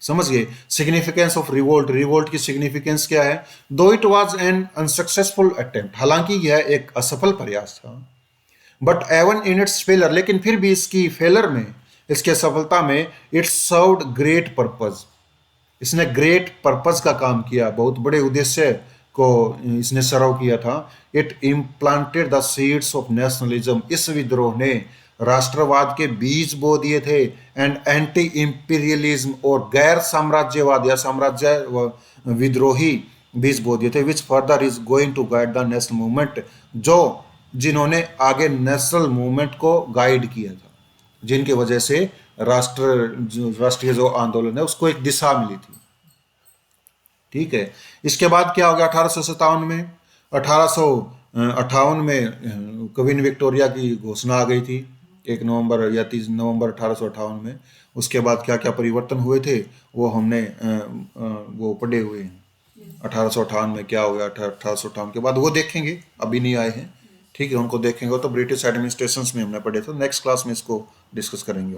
A: समझ गए। सिग्निफिकेंस ऑफ रिवोल्ट, रिवोल्ट की सिग्निफिकेंस क्या है। Though it was an unsuccessful attempt, हालांकि यह एक असफल प्रयास था, but even in its failure, लेकिन फिर भी इसकी फेलर में, इसके सफलता में, इट सर्व्ड ग्रेट पर्पज, इसने ग्रेट पर्पज का काम किया, बहुत बड़े उद्देश्य को इसने सर्व किया था। It implanted the seeds of nationalism, इस विद्रोह ने राष्ट्रवाद के बीज बो दिए थे, एंड एंटी इंपीरियलिज्म और गैर साम्राज्यवाद या साम्राज्य विद्रोही बीज बो दिए थे, which further is going to guide the national movement, जिन्होंने आगे नेशनल मूवमेंट को गाइड किया था, जिनकी वजह से राष्ट्रीय जो आंदोलन है उसको एक दिशा मिली थी, ठीक है। इसके बाद क्या हो गया 1857 में, 1858 में क्वीन विक्टोरिया की घोषणा आ गई थी 1 नवंबर या 30 नवंबर 1858 में। उसके बाद क्या क्या परिवर्तन हुए थे वो हमने वो पढ़े हुए हैं, 1858 में क्या हो गया, 1858 के बाद वो देखेंगे, अभी नहीं आए हैं, ठीक है, उनको देखेंगे। तो ब्रिटिश एडमिनिस्ट्रेशन में हमने पढ़े थे, नेक्स्ट क्लास में इसको डिस्कस करेंगे।